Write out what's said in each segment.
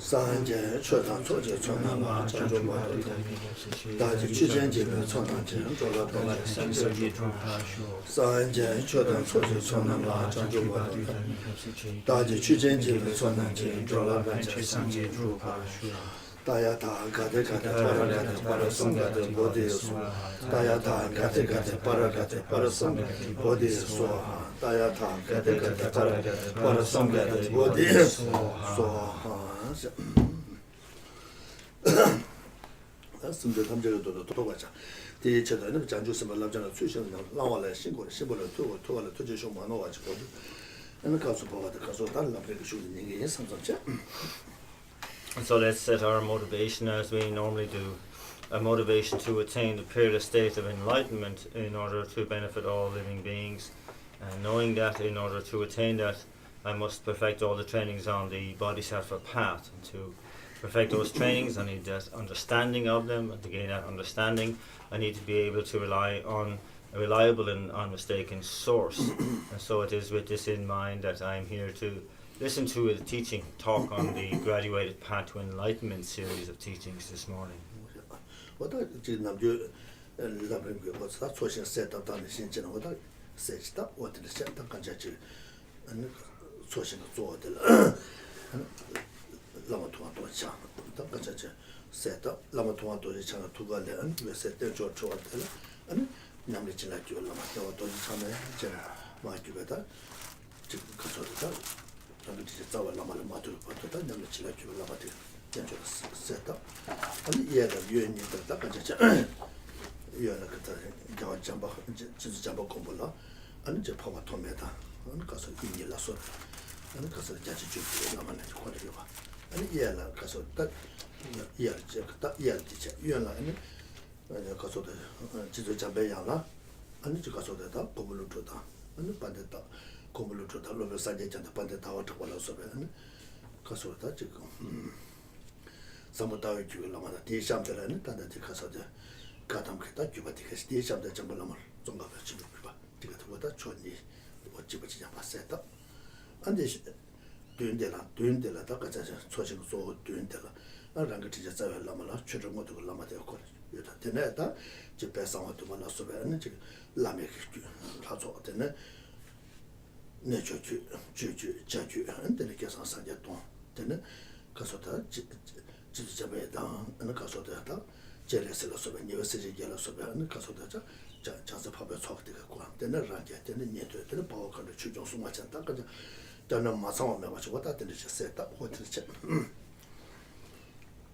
Sanje chodan choje chona ma chanjo ma da ji chujen ji be chona ji jo la da Sanje chodan choje chona ma chanjo ma da ji chujen ji be chona ji jo la da da ya da ga de para songa de body so da ya da ga de para songa body so da ya da ga de para songa de body so 승제 탐제도 도와자. 대체도 장주스만 남자는 출신은 나와라 신고를 신고를 도와라 도저쇼 많아 가지고. And so let's set our motivation as we normally do. A motivation to attain the peerless state of enlightenment in order to benefit all living beings. And knowing that in order to attain that, I must perfect all the trainings on the Bodhisattva path. And to perfect those trainings, I need that understanding of them. And to gain that understanding, I need to be able to rely on a reliable and unmistaken source. And so it is with this in mind that I am here to listen to a teaching talk on the Graduated Path to Enlightenment series of teachings this morning.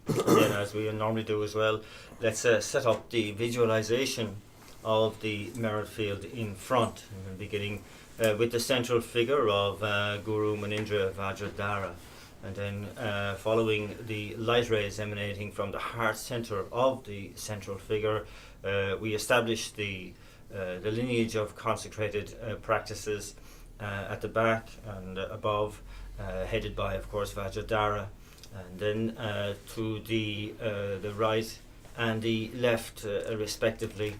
Then, as we normally do as well, let's set up the visualization of the merit field in front, beginning with the central figure of Guru Munindra Vajradhara, and then following the light rays emanating from the heart center of the central figure, we establish the lineage of consecrated practices at the back and above, headed by, of course, Vajradhara. And then to the right and the left, respectively,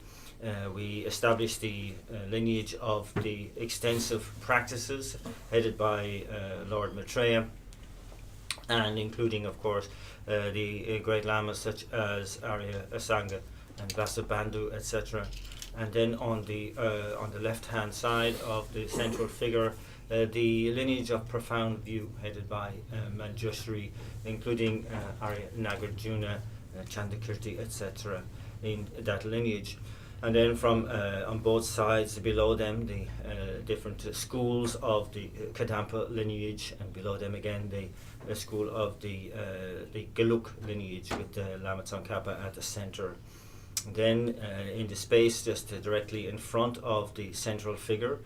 we establish the lineage of the extensive practices headed by Lord Maitreya, and including, of course, the great lamas such as Arya Asanga and Vasubandhu, etc. And then on the left-hand side of the central figure, the lineage of profound view headed by Manjushri, including Arya Nagarjuna, Chandakirti, etc. in that lineage. And then from on both sides below them, the different schools of the Kadampa lineage, and below them again the school of the Geluk lineage with Lama Tsongkhapa at the center. Then in the space just directly in front of the central figure,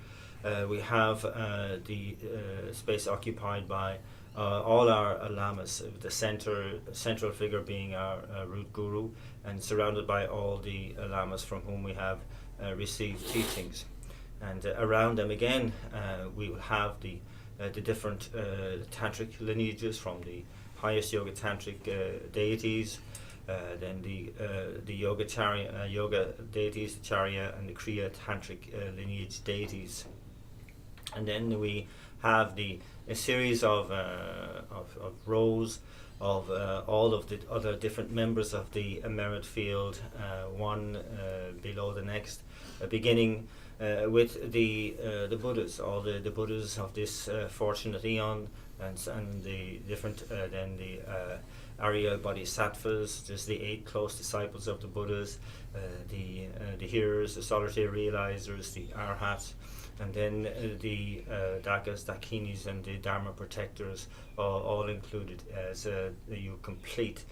we have the space occupied by all our lamas, the central figure being our root guru, and surrounded by all the lamas from whom we have received teachings. And around them again, we will have the different tantric lineages from the highest yoga tantric deities, then the yoga deities, the Charya and the Kriya tantric lineage deities. And then we have a series of rows of all of the other different members of the merit field, one below the next, beginning with the Buddhas, all the Buddhas of this fortunate eon, and the different then the Arya Bodhisattvas, just the 8 close disciples of the Buddhas, the hearers, the solitary realizers, the arhats, and then the dakas, dakinis, and the dharma protectors, all included as you complete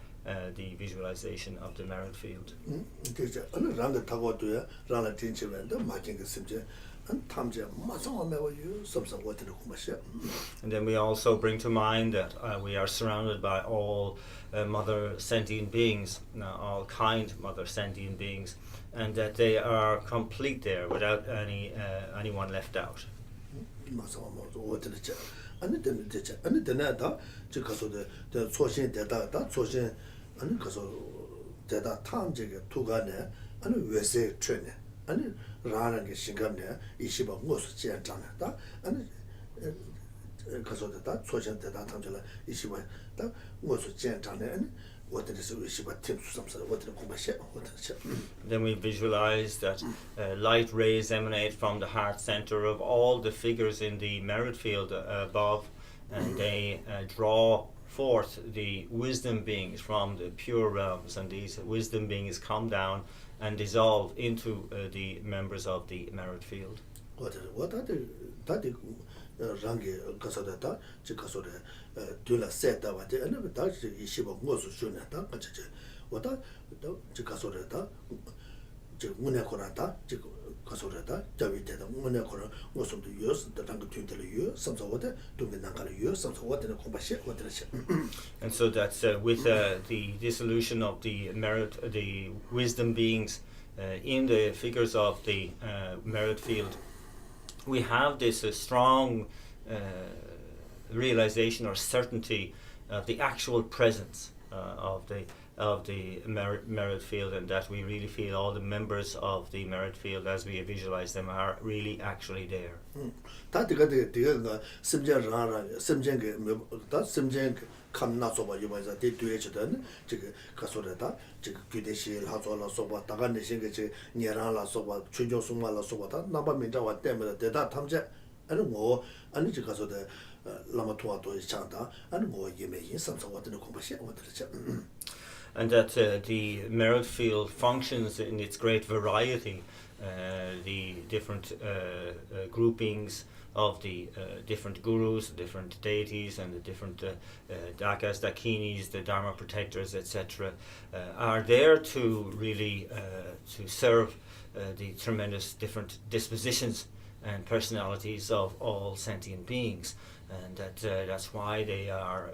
the visualization of the merit field. And then we also bring to mind that we are surrounded by all mother sentient beings, all kind mother sentient beings, and that they are complete there without anyone left out. Then we visualize that light rays emanate from the heart center of all the figures in the merit field above, and they draw forth the wisdom beings from the pure realms, and these wisdom beings come down and dissolve into the members of the merit field. Rangi kasodata, Chikasode, Dula Seta, and the Dutch Ishiba Mosu Shunata, Wata, Chikasodata, Munakorata, Chikasodata, Javita, Munakora, most of the years, the Tango Twinkle year, some of water, Tunganaka year, some of water in a compassion, water. And so that's with the dissolution of the merit, the wisdom beings in the figures of the merit field. We have this strong realization or certainty of the actual presence of the merit field, and that we really feel all the members of the merit field as we visualize them are really actually there. 감나서봐 이번에 대두에서든 지금 가서라다 지금 규대시 하소라서봐 다간내신 게 니랑라서봐 최종수말라서봐다 나바민자와 때문에 대다 탐제 아니 뭐 아니 지금 가서도 라마토아도 있잖다 아니 뭐 예매인 삼성와도 공부시 어떻게 And that the merit field functions in its great variety, the different groupings of the different gurus, different deities, and the different dakas, dakinis, the dharma protectors, etc., are there to really to serve the tremendous different dispositions and personalities of all sentient beings, and that's why they are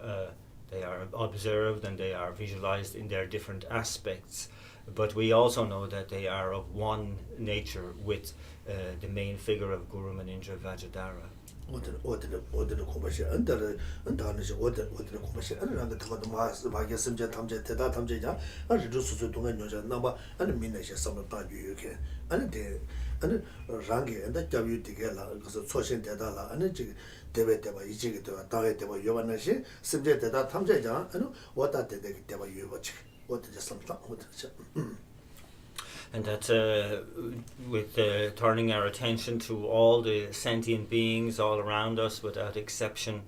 observed and they are visualized in their different aspects. But we also know that they are of one nature with the main figure of Guru Manindra Vajradhara. 어디를 공부시 안다를 안다는시 어디를 공부시 안라가 타고도 마게 심제 탐제 대다 탐제자 아주 수수 동안 여자 나봐 아니 민내시 삼다 유유게 아니데 아니 랑게 안다 잡유 되게라 그래서 초신 대다라 아니 지금 대베대바 이지게 되와 다게 되와 요반나시 심제 대다 탐제자 아니 왔다 되게 되와 유버치 어디서 삼다 어디서 And that with turning our attention to all the sentient beings all around us without exception,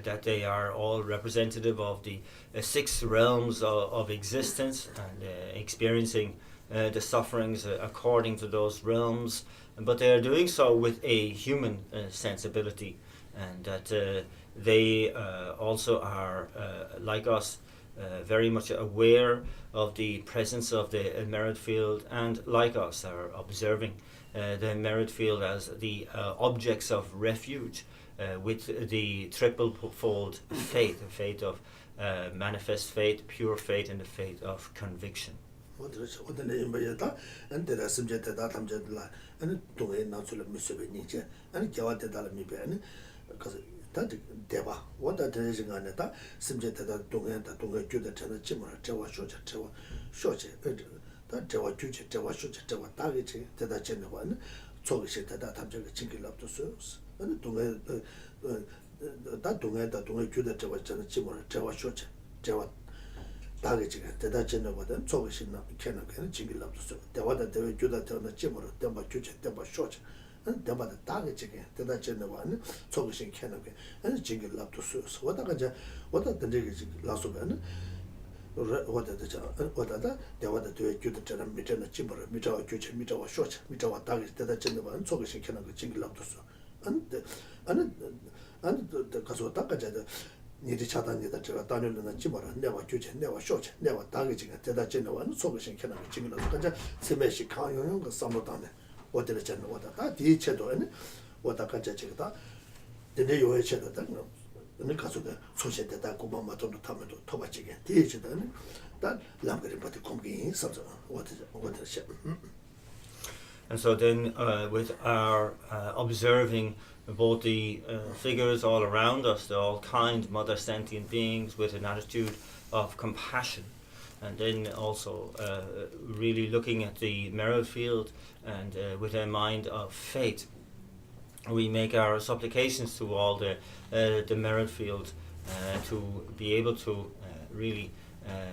that they are all representative of the 6 realms of existence and experiencing the sufferings according to those realms, but they are doing so with a human sensibility, and that they also are like us, very much aware of the presence of the merit field, and like us are observing the merit field as the objects of refuge with the triple-fold faith, the faith of manifest faith, pure faith, and the faith of conviction. 대바 원다 되는 안에다 심제다 동행다 동행 규다 전에 지문을 제와 쇼제 제와 쇼제 다 제와 규제 제와 쇼제 제와 다게지 대다 전에 와는 저기시 대다 탐적이 진길랍도 쓰스 아니 동행 다 동행다 동행 규다 제와 전에 지문을 제와 쇼제 제와 다게지가 대다 전에보다 조금씩나 캐나게 지길랍도 대화다 대외 주다 되는 집으로 대바 주체 대바 쇼치 대바다 다게지게 대다 전에보다는 조금씩 캐나게 아니 지길랍도 수스 와다가 이제 와다 된데지 라소변은 와다다 대화다 대외 주다 전에 미터는 집으로 미터 주체 미터 쇼치 미터 다게 대다 전에보다는 조금씩 캐나게 지길랍도 수 아니 가서 다가자다 니리 차단이다 제가 다녀는 집어라 내가 규제 내가 쇼체 내가 다게지가 대다 전에와는 속으신 캐나가 지금은 그저 세메시 강용용 그 삼로단에 어디를 찾는 거다 다 뒤체도 아니 왔다 가자 제가 근데 요에 체도다 는 가서도 소시대다 고마마도도 타면도 토바지게 뒤체다는 다 람그리 바티 공기 삼서 어디 And so then with our observing both the figures all around us, the all kind mother sentient beings with an attitude of compassion, and then also really looking at the mirror field and with a mind of faith, we make our supplications to all the mirror field to be able to really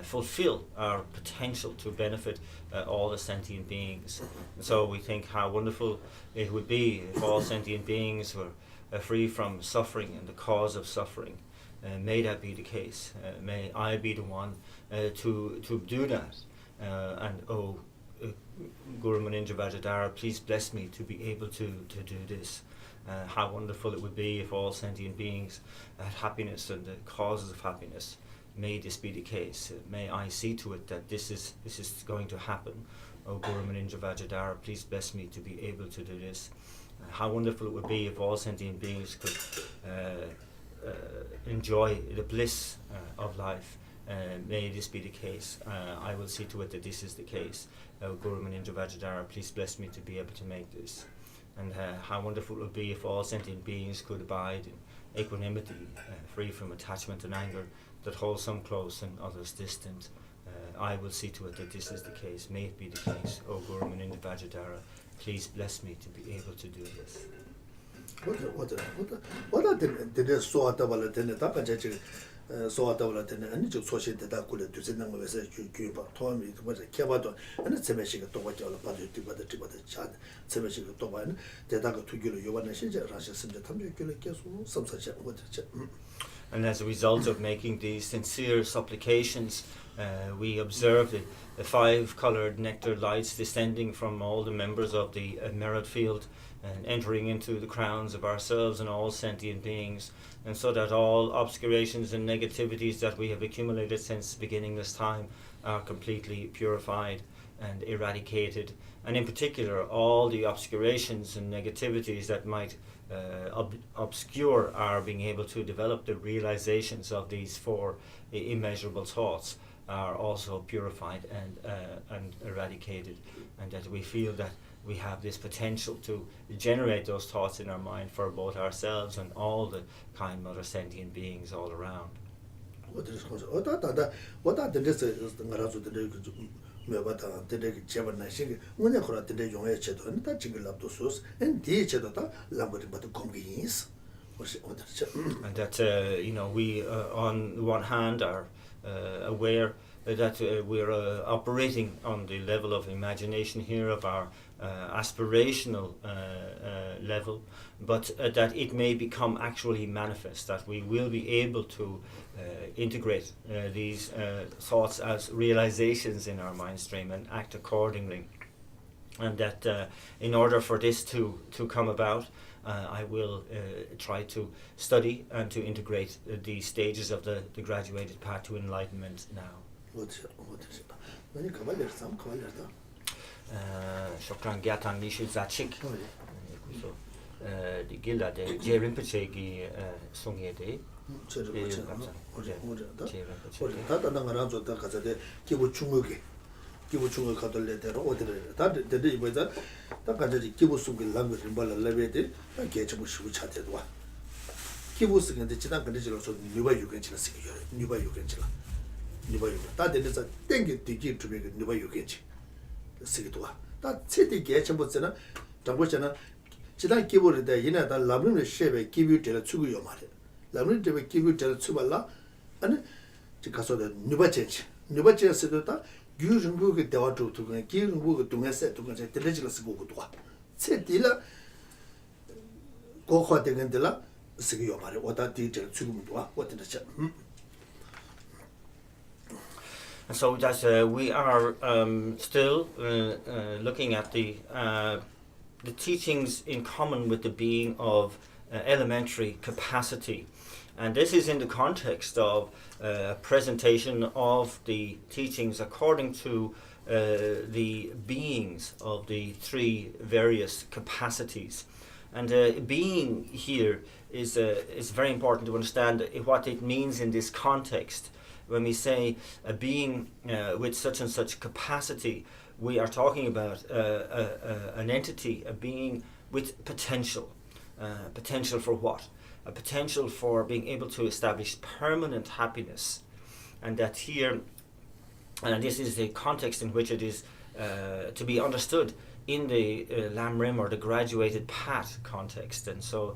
fulfill our potential to benefit all the sentient beings. So we think how wonderful it would be if all sentient beings were free from suffering and the cause of suffering. May that be the case. May I be the one to do that. And Guru Muninja Vajradhara, please bless me to be able to do this. How wonderful it would be if all sentient beings had happiness and the causes of happiness. May this be the case. May I see to it that this is going to happen. O Guru Muninja Vajradhara, please bless me to be able to do this. How wonderful it would be if all sentient beings could enjoy the bliss of life. May this be the case. I will see to it that this is the case. O Guru Muninja Vajradhara, please bless me to be able to make this. And how wonderful it would be if all sentient beings could abide in equanimity, free from attachment and anger, that hold some close and others distant. I will see to it that this is the case. May it be the case. O Guru Muninja Vajradhara, please bless me to be able to do this. what did so at the so at the and you social that could do the number of Cuba, Tommy, it was a Kiabato, and it's a machine to watch all about it, but the tip of the chat, it's a machine to one, the Dago to Gulu, you want to change Russia, some such a what. And as a result of making these sincere supplications, we observe the five-coloured nectar lights descending from all the members of the merit field and entering into the crowns of ourselves and all sentient beings, and so that all obscurations and negativities that we have accumulated since beginning this time are completely purified and eradicated, and in particular all the obscurations and negativities that might obscure our being able to develop the realizations of these four immeasurable thoughts are also purified and eradicated, and that we feel that we have this potential to generate those thoughts in our mind for both ourselves and all the kind mother sentient beings all around. What is and that we on the one hand are aware that we're operating on the level of imagination here of our aspirational level, but that it may become actually manifest, that we will be able to integrate these thoughts as realizations in our mind stream and act accordingly, and that in order for this to come about, I will try to study and to integrate the stages of the graduated path to enlightenment now. Shokran gyatan nishu zachik di gila de Rinpoche gi songye de 기부 중을 가돌래 대로 어디를 다 되게 이거자 다 가지고 기부 속을 남을 림발을 레베데 개체부 시부 차대도 와 기부 속인데 지난 근데지로서 누가 유견치를 쓰기요 누가 유견치라 누가 유견 다 되는서 땡기 뒤지 주베 누가 유견치 쓰기도 와다 체디 개체부잖아 정보잖아 지난 기부를 때 이나다 라브는 쉐베 기부를 추구요 말해 라브는 때 기부를 추발라 아니 가서도 누바체 세도다 규정부의 대화도 두고 기능부의 동에서 두고 이제 들리지가 쓰고 그도와 세딜라 고화되는데라 쓰기요 말이 왔다 뒤에 죽음도 와 왔다 자 So that we are still looking at the teachings in common with the being of elementary capacity. And this is in the context of a presentation of the teachings according to the beings of the three various capacities. And being here is very important to understand what it means in this context. When we say a being with such and such capacity, we are talking about an entity, a being with potential. Potential for what? A potential for being able to establish permanent happiness. And that here, and this is the context in which it is to be understood in the Lam Rim or the graduated path context. And so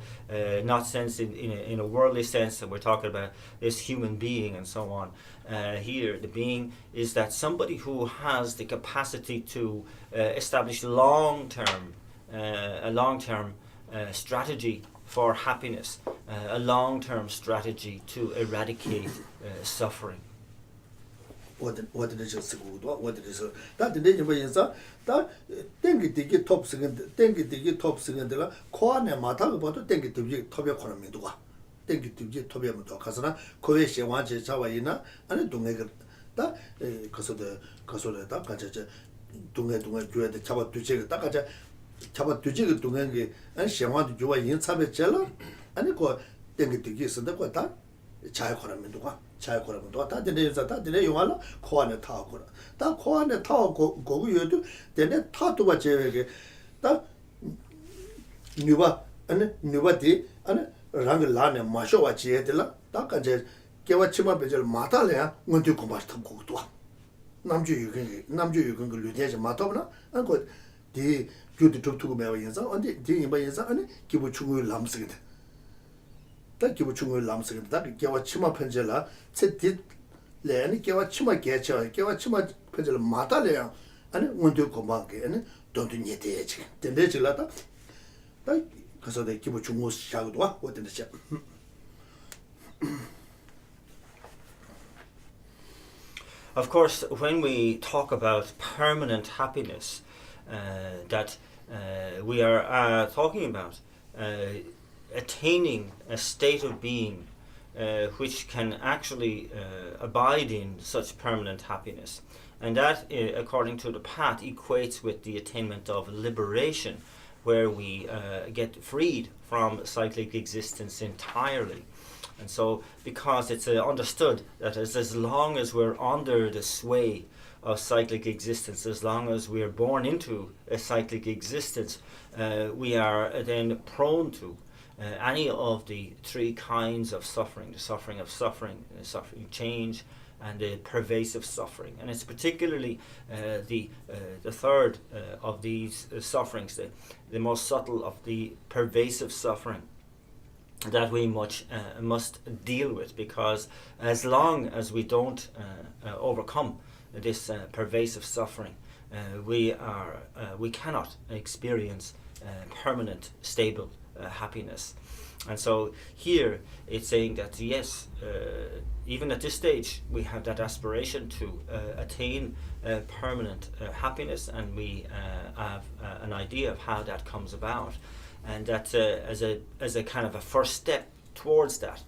not sense in a worldly sense that we're talking about this human being and so on. Here the being is that somebody who has the capacity to establish a long-term strategy for happiness, a long-term strategy to eradicate suffering. What did it just what it is that the name is that think it top second think it top second la koane mata about think it to be tobia koramidua think it to be tobia muto kasana koe she wanje chawaina and dunga that kasoda da kaja dunga jua the chaba tuje da kaja chaba tuje dunga and she want to jua yin sabe chela and ko think it to get so the da chai koramidua 잘 거라면 또 다들 다들 용알로 코안에 타고 다 코안에 타고 거기에도 되네 타도가 제게 다 뉴바 아니 뉴바디 아니 랑글라네 마쇼와 지에들라 다 간제 개와 치마 베절 마탈래야 뭔지 고마스탐 거기도 남주 유근 그 류대지 마타보나 안고 디 규디 툭툭 매와 인사 언디 디 임바 인사 아니 기부 충을 남쓰게 돼 다 기부 충을 남쓰게 다 개와 치마 편젤라 쳇디 레니 개와 치마 개쳐 개와 치마 편젤 마탈래야 아니 뭔지 고마게 아니 돈도 녀대지 된대질라다 다 가서 내 기부 충을 시작도 와 어떤데 시 Of course, when we talk about permanent happiness, that we are talking about attaining a state of being which can actually abide in such permanent happiness. And that, according to the path, equates with the attainment of liberation, where we get freed from cyclic existence entirely. And so, because it's understood that as long as we're under the sway of cyclic existence, as long as we're born into a cyclic existence, we are then prone to any of the three kinds of suffering: the suffering of suffering, the suffering change, and the pervasive suffering. And it's particularly the third of these sufferings, the most subtle of the pervasive suffering, that we must deal with, because as long as we don't overcome this pervasive suffering, we cannot experience permanent, stable happiness. And so here it's saying that yes, even at this stage we have that aspiration to attain permanent happiness, and we have an idea of how that comes about. And that as a kind of a first step towards that,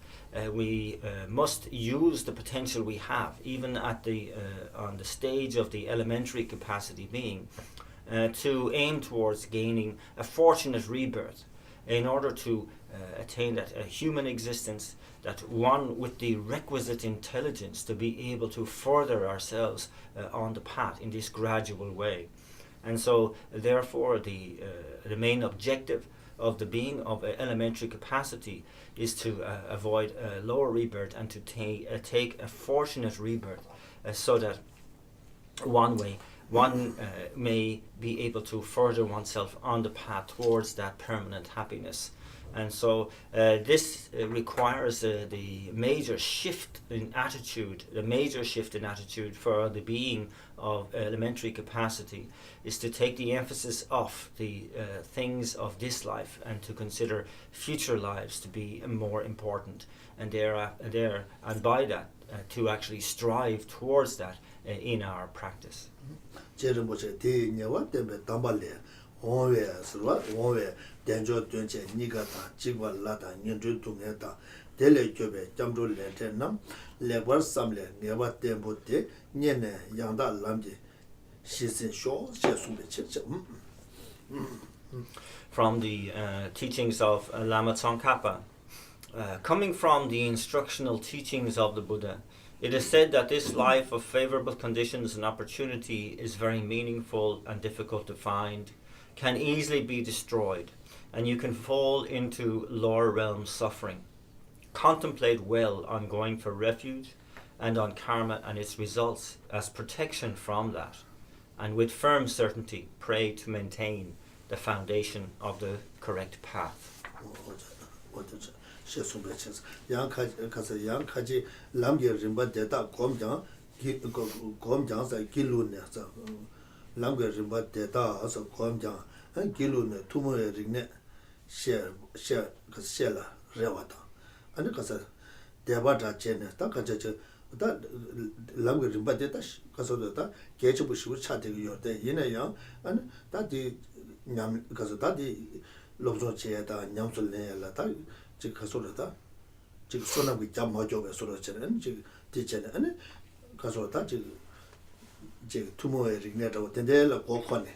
we must use the potential we have, even at the on the stage of the elementary capacity being, to aim towards gaining a fortunate rebirth, in order to attain that human existence, that one with the requisite intelligence to be able to further ourselves on the path in this gradual way. And so, therefore, the main objective of the being of elementary capacity is to avoid a lower rebirth and to take a fortunate rebirth, so that one may be able to further oneself on the path towards that permanent happiness. And so this requires the major shift in attitude. The major shift in attitude for the being of elementary capacity is to take the emphasis off the things of this life and to consider future lives to be more important, and and by that to actually strive towards that in our practice. Denjo Dunche, Nigata, Chigwa Lata, Nindru Tungeta, Dele Jobe, Jamdu Lentenam, Levar Samle, Neva Tembote, Niene, Yanda Lamdi, Shisin Shaw, Shesumbe. From the teachings of Lama Tsongkhapa, coming from the instructional teachings of the Buddha, it is said that this life of favorable conditions and opportunity is very meaningful and difficult to find, can easily be destroyed, and you can fall into lower realm suffering. Contemplate well on going for refuge and on karma and its results as protection from that, and with firm certainty pray to maintain the foundation of the correct path. Yang Kaji Lamgir Rimba Deta Gomjang sa Gilu ne sa Lamgir Rimba Deta as a Gomjang and Gilu ne Tumo Rigne share Kasela Rewata. And Kasa Debata Chene, Takaja, that Lamgir Rimba Deta Kasodata, Ketchup chatting your day in a young, and that the Yam Kasatadi Lobzo Cheta, Yamsul Lata. Kasurata, Sona with Jam Mojo, Sorochen, and teacher, and Kasurata, Tumo Rigneto, Tendela, Gokone,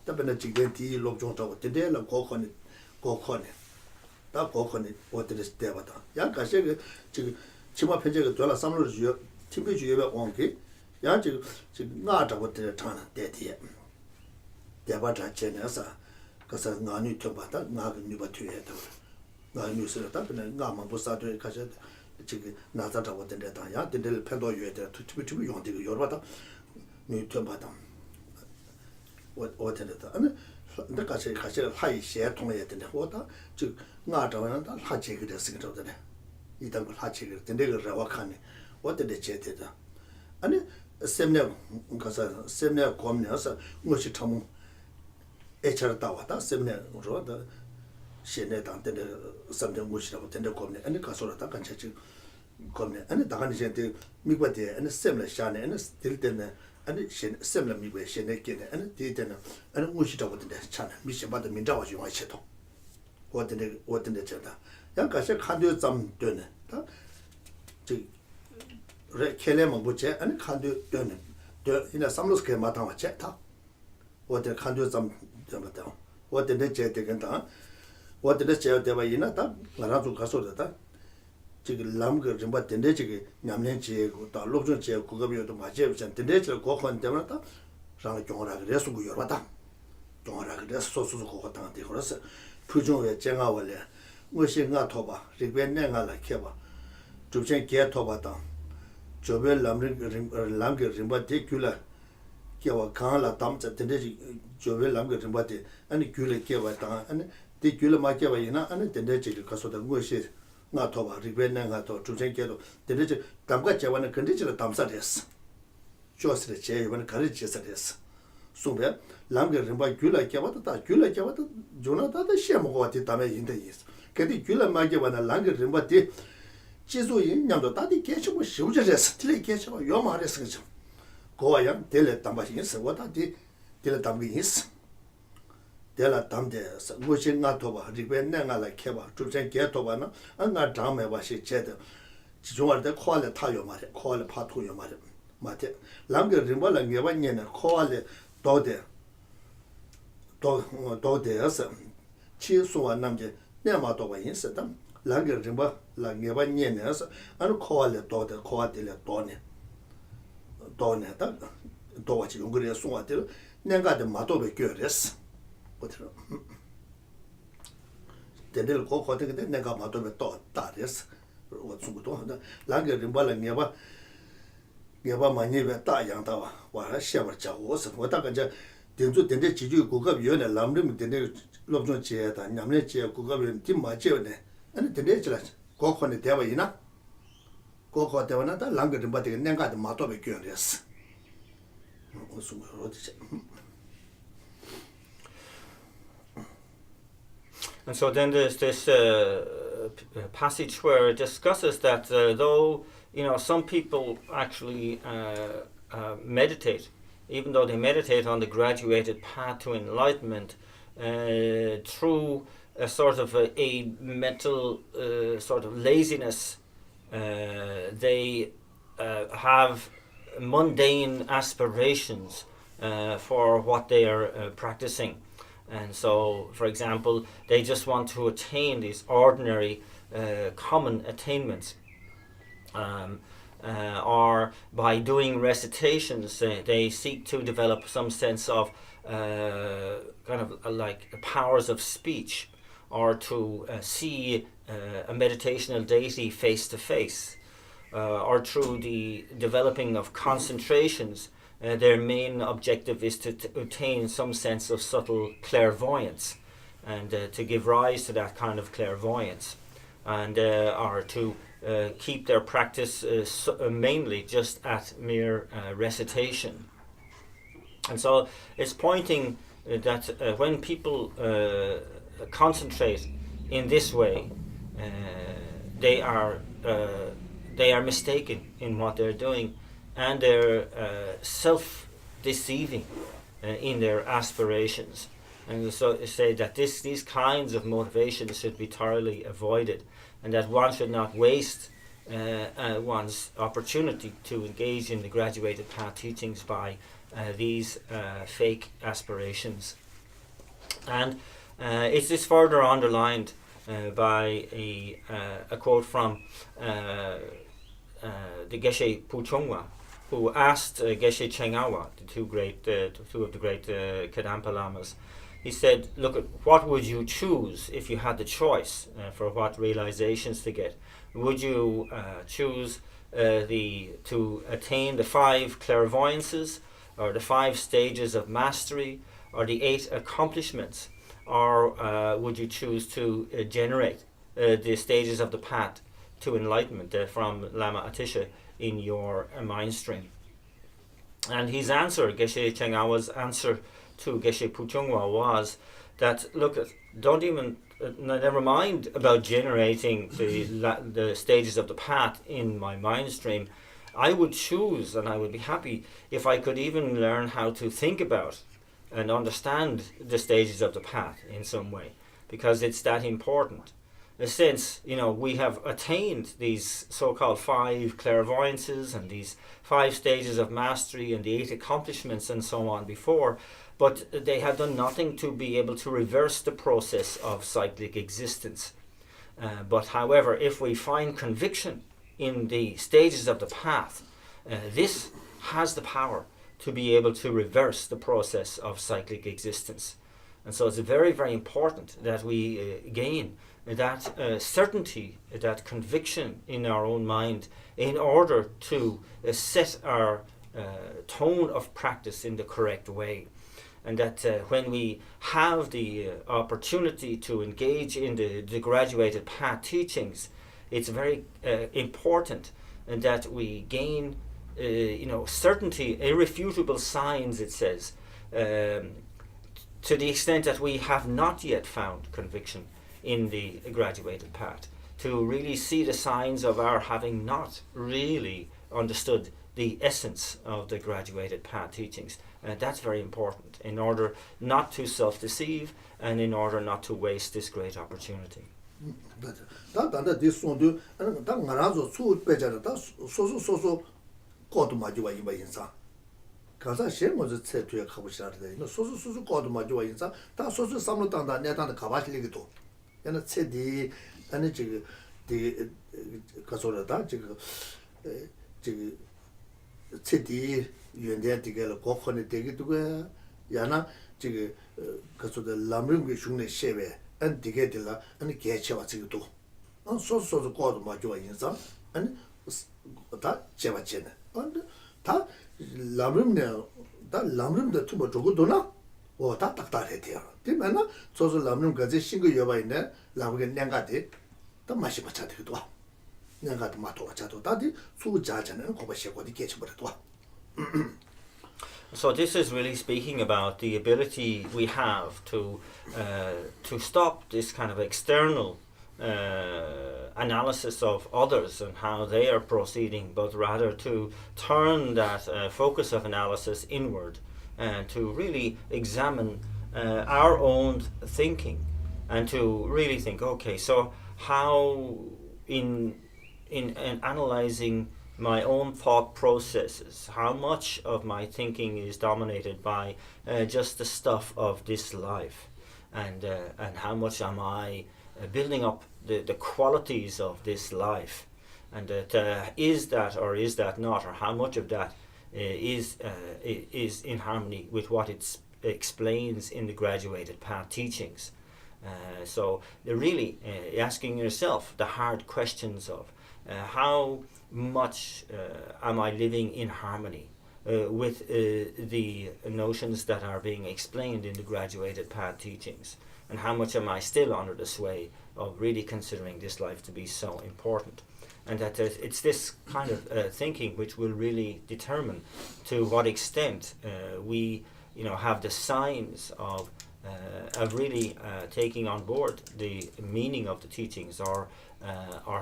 Tabana Gigenti, Lobjonto, Tendela, Gokone, that Gokone, what is Devata. Yanka, Chima Pejaka, Tola Samuel, Timmy Juva Onki, Yanchi, not what the Tana, dead yet. Devata Chenasa, Casangani Tobata, Naga Nubatu. New setup and Gama was started Casset, Nazata was in the Taya, the little pedo you had to be on the Yorvata, New Tobata. What in it? And the Casset high share to me in the water to Nata and Hatchik the second of the day. It was Hatchik, the nigger Rawakani. What did they chat it? And Semner Semner Comnias, Mushitamu Echer Tawata, Semner Roda. Shene something which about tender comne and the Casorata can check comne and the Daganjente Miguate and the similar Shane and still dinner and the similar Migue Shene and the dinner and wish it over the channel, Mission but the Mindawa you might settle. What in the cheddar? Young Cassia can't do some dinner. Kelem Buche and can't do dinner. In a summer scale, Matama Cheta. What they can't do some down. What did they jet again? What did the chair de Vainata, Marazu Casodata? Chig Lamger, but the Nechig, Yamlenchi, Lobson chair, Kugabio to Majev, and the nature of Cohan Demata, Ran Jora Resu Yorata. Jora Res Sosukotan, the Horse, Pujon Chengawale, wishing Natoba, Rivenanga like Keba, Juchen Kia Tobata, Jobel Lamger, Rimbaticula, Kiwa Kala Tamts at the Jobel Lamger Rimbati, and the Kula Kiwa, and the Kula Makeva, and the nature because of the wishes. Not over, Rivenanga to Jujenkedo, the nature Tamgacha when a condition of Tamsades. Just the chair when courageous it is. So, Lamger Rimba Kula Kavata, Jonathan, the Shemawati Tame in the East. Get the Kula Magia when a Langer Rimbati. Chizu in Yamdo Tadi Ketchup was Shujas, Tilly Ketchup, Yoma Rescue. Go a young Teletambahins, what are the Teletambis? Della Tamde, wishing not over, Rivenanga like Keva, Jujen Getovana, and not Dame was she cheddar. Joa the call a tayo mare, call a patuyo mate. Langer Rimbola and Yavanian, call it Dode. Dode, Chisu and Namje, Nematova incident. Langer Rimba, like Yavanian, and call it Dode, call it Donne. Doneta, Dochi Ungria Suatil, Nanga the Matobe curious. The little cocoa the Negamato that is what Suguto, Langer Rimbala never my neighbor Tayanta, while I shiver was what I can denzo dende 지주 고급 위원회 람름 dende 롭존 지에다 냠네 지에 고급은 팀 맞지요네 아니 dende 지라 고코네 대바이나 고코 대바나다 랑거든 바데 nen가도 마토베 교연했어 무슨 어디지. And so then there's this passage where it discusses that though some people actually meditate, even though they meditate on the graduated path to enlightenment through a sort of a mental sort of laziness, they have mundane aspirations for what they are practicing. And so, for example, they just want to attain these ordinary common attainments. Or by doing recitations, they seek to develop some sense of kind of like powers of speech, or to see a meditational deity face to face, or through the developing of concentrations. Their main objective is to attain some sense of subtle clairvoyance, and to give rise to that kind of clairvoyance, and or to keep their practice mainly just at mere recitation. And so it's pointing that when people concentrate in this way, they are mistaken in what they're doing, and they're self-deceiving in their aspirations. And so say that these kinds of motivations should be thoroughly avoided, and that one should not waste one's opportunity to engage in the graduated path teachings by these fake aspirations. And it's this further underlined by a quote from the Geshe Puchongwa, who asked Geshe Chengawa, two of the great Kadampa Lamas. He said, look, what would you choose if you had the choice for what realizations to get? Would you choose to attain the 5 clairvoyances, or the 5 stages of mastery, or the 8 accomplishments? Or would you choose to generate the stages of the path to enlightenment from Lama Atisha in your mind stream? And his answer, Geshe Chengawa's answer to Geshe Puchongwa, was that, look, don't even, never mind about generating the stages of the path in my mind stream. I would choose, and I would be happy if I could even learn how to think about and understand the stages of the path in some way, because it's that important. Since we have attained these so-called 5 clairvoyances and these 5 stages of mastery and the 8 accomplishments and so on before, but they have done nothing to be able to reverse the process of cyclic existence. But however, if we find conviction in the stages of the path, this has the power to be able to reverse the process of cyclic existence. And so it's very, very important that we gain that certainty, that conviction in our own mind, in order to set our tone of practice in the correct way. And that when we have the opportunity to engage in the graduated path teachings, it's very important that we gain certainty, irrefutable signs, it says, to the extent that we have not yet found conviction in the graduated path, to really see the signs of our having not really understood the essence of the graduated path teachings. That's very important in order not to self-deceive and in order not to waste this great opportunity. 가서 시험을 채투에 가고 싶다는데 소소소소 거도 맞아 인사 다 소소 삼로 땅다 내단다 가바실리기도 얘는 채디 아니 지금 디 가서라다 지금 채디 연대 되게 고코네 되게 두고 야나 지금 가서도 람름게 중에 셰베 안 되게 될라 아니 개체와 지금도 소소소 거도 맞아 인사 아니 다 제바체네 다 람름네 다 람름데 투뭐 저거도나 다 딱딱해 돼요. 되면은 소소 남는 거지 신거 여바 있네. 라고게 냉가데 더 맛이 맞아도 와. 냉가도 맛도 맞아도 다디 수자자는 고바시고디 개쳐버려도 와. So this is really speaking about the ability we have to stop this kind of external analysis of others and how they are proceeding, but rather to turn that focus of analysis inward and to really examine our own thinking and to really think, okay, so how in analyzing my own thought processes, how much of my thinking is dominated by just the stuff of this life, and how much am I building up the qualities of this life, and that is that or is that not, or how much of that is in harmony with what it explains in the graduated path teachings. So they're really asking yourself the hard questions of how much am I living in harmony with the notions that are being explained in the graduated path teachings, and how much am I still under the sway of really considering this life to be so important. And that it's this kind of thinking which will really determine to what extent we have the signs of really taking on board the meaning of the teachings, or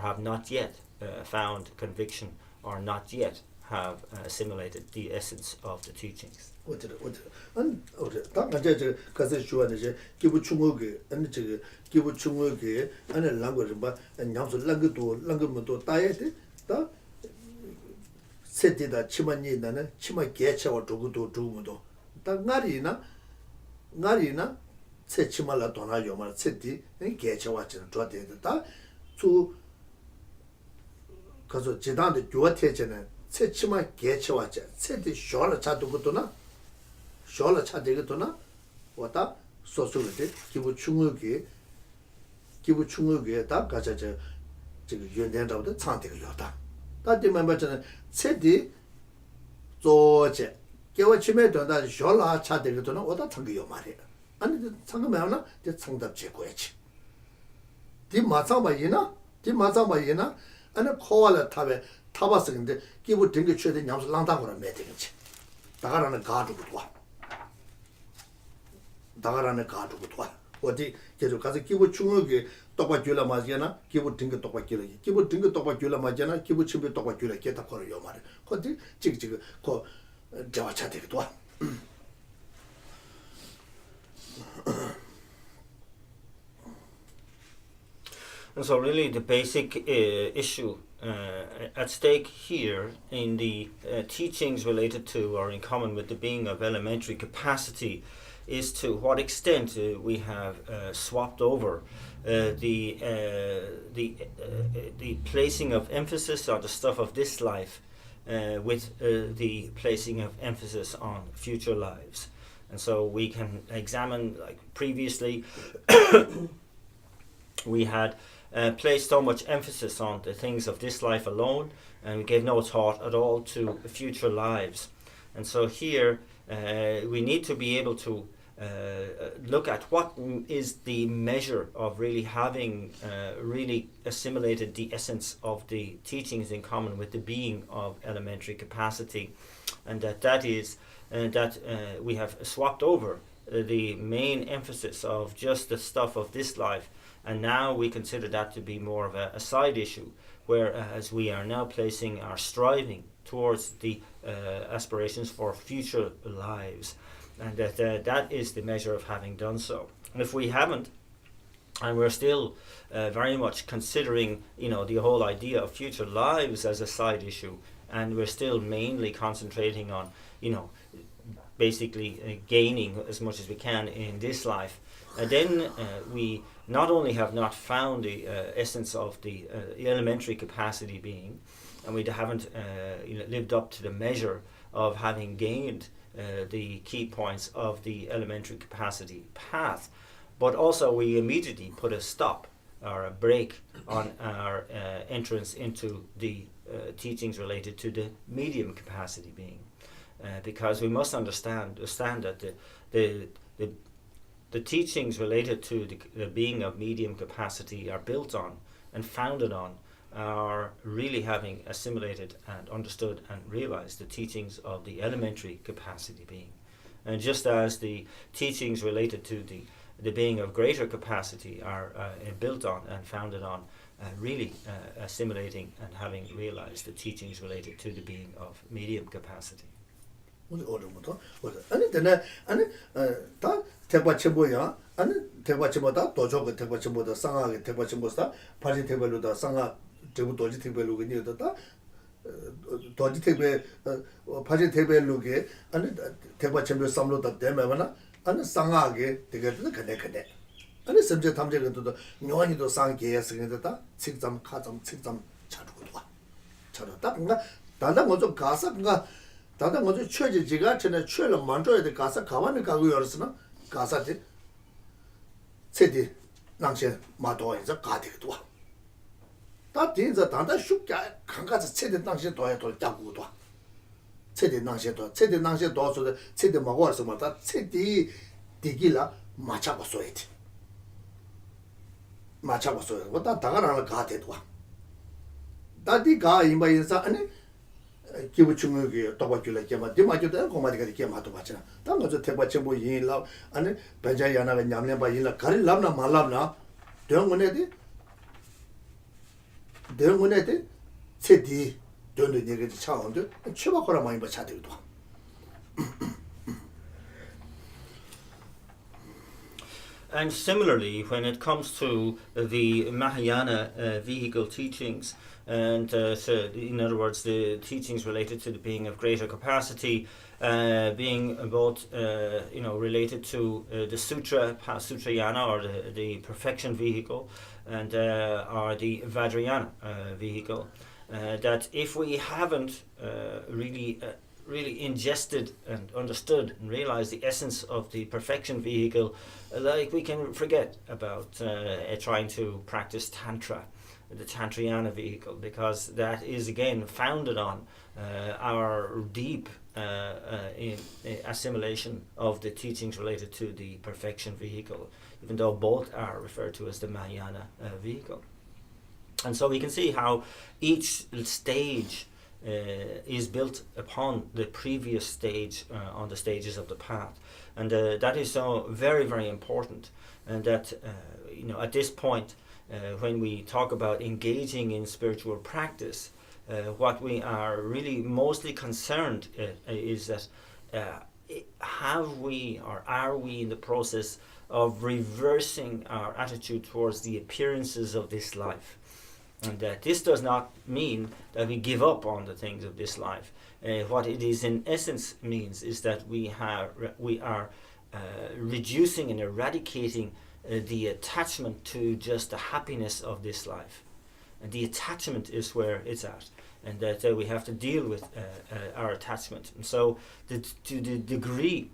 have not yet found conviction, or not yet have assimilated the essence of the teachings. 기부 충고게 아니 저기 기부 충고게 아니 랑고 봐 냥서 랑고도 따야돼 다 세디다 치만이 나는 치마 개체와 두고도 두고도 다 나리나 세 치마라 도나 요말 세디 개체와 저 좋아되다 주 가서 지단데 교화태제는 세 치마 개체와 세디 쇼라 차두고도나 쇼라 차되고도나 왔다 소소르데 기부 충고게 다 가자 저 연된다보다 상태가 요다 다디만 받잖아 세디 조제 개와 치매 된다 쇼라 차되고도나 왔다 상기요 말이야 아니 상금하나 대 상답 제고야지 디 마상바이나 아니 코알라 타베 타바스인데 기부 등게 최대 냠스 랑다고라 매되겠지 다가라는 가두고 와 어디 계속 가서 기부 충격에 똑바 줄라 맞잖아 기부 등게 똑바 줄라 기부 등게 똑바 줄라 맞잖아 기부 침비 똑바 줄라 게다 거려 말해 어디 지금 그 자와차 되기도 와 And so really the basic issue at stake here in the teachings related to or in common with the being of elementary capacity is to what extent we have swapped over the placing of emphasis on the stuff of this life with the placing of emphasis on future lives. And so we can examine, like previously we had placed so much emphasis on the things of this life alone, and we gave no thought at all to future lives. And so here we need to be able to look at what is the measure of really having really assimilated the essence of the teachings in common with the being of elementary capacity, and that is that we have swapped over the main emphasis of just the stuff of this life, and now we consider that to be more of a side issue, whereas we are now placing our striving towards the aspirations for future lives, and that is the measure of having done so. And if we haven't, and we're still very much considering the whole idea of future lives as a side issue, and we're still mainly concentrating on basically gaining as much as we can in this life, then we not only have not found the essence of the elementary capacity being, and we haven't lived up to the measure of having gained the key points of the elementary capacity path, but also we immediately put a stop or a break on our entrance into the teachings related to the medium capacity being. Because we must understand that the teachings related to the being of medium capacity are built on and founded on are really having assimilated and understood and realized the teachings of the elementary capacity being. And just as the teachings related to the being of greater capacity are built on and founded on really assimilating and having realized the teachings related to the being of medium capacity. 아니 되네 아니 다 대과침보야 아니 대과침보다 도저가 대과침보다 상하게 대과침보다 바지 대별로다 상하 제부 도지 대별로 그니었다 도지 대별 바지 대별로게 아니 대과침보 삼로다 되면은 아니 상하게 되게도 그네 아니 섬제 탐제도 묘한이도 상계에 쓰는데다 책점 카점 책점 차르고도 와 차르다 뭔가 단단 뭐좀 가서 뭔가 다들 먼저 최지지가 전에 최를 만들어야 돼 가서 가만히 가고 열었으나 가사지 세디 낭시 마도 이제 가되기도 와. 다 뒤에서 단단 쉽게 강가서 세디 낭시 도야 돌 잡고도 와. 세디 낭시 도서 세디 먹어 와서 말다 세디 디기라 맞춰봤어야 돼. 맞춰봤어요. 뭐다 다가라는 가되도 와. 다디가 이마 인사 아니 기부 중요하게 도와줄래 게마 디마주도 고마디가 게마도 받잖아. 당가서 대바체 뭐 인라 아니 배자야나가 냠내 봐 인라 가리 랍나 말랍나 대응문에디 세디 돈도 내게 차원도 최바코라 많이 봐 차들도. And similarly, when it comes to the Mahayana vehicle teachings, and so in other words, the teachings related to the being of greater capacity, being both related to the Sutrayana or the perfection vehicle, and or the Vajrayana vehicle, that if we haven't really ingested and understood and realized the essence of the perfection vehicle, like we can forget about trying to practice Tantra, the Tantrayana vehicle, because that is again founded on our deep assimilation of the teachings related to the perfection vehicle, even though both are referred to as the Mahayana vehicle. And so we can see how each stage is built upon the previous stage on the stages of the path, and that is so very, very important. And that at this point, when we talk about engaging in spiritual practice, what we are really mostly concerned is that have we or are we in the process of reversing our attitude towards the appearances of this life. And this does not mean that we give up on the things of this life. What it is in essence means is that we are reducing and eradicating the attachment to just the happiness of this life. And the attachment is where it's at. And that we have to deal with our attachment. And so to the degree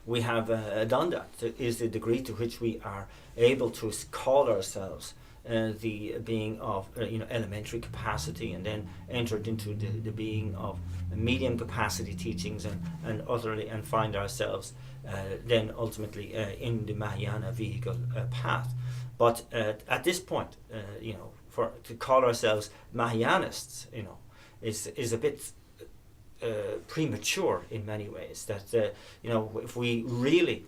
we have done that is the degree to which we are able to call ourselves the being of elementary capacity, and then entered into the being of medium capacity teachings, and utterly and find ourselves then ultimately in the Mahayana vehicle path. But at this point, to call ourselves Mahayanists, is a bit premature in many ways. That if we really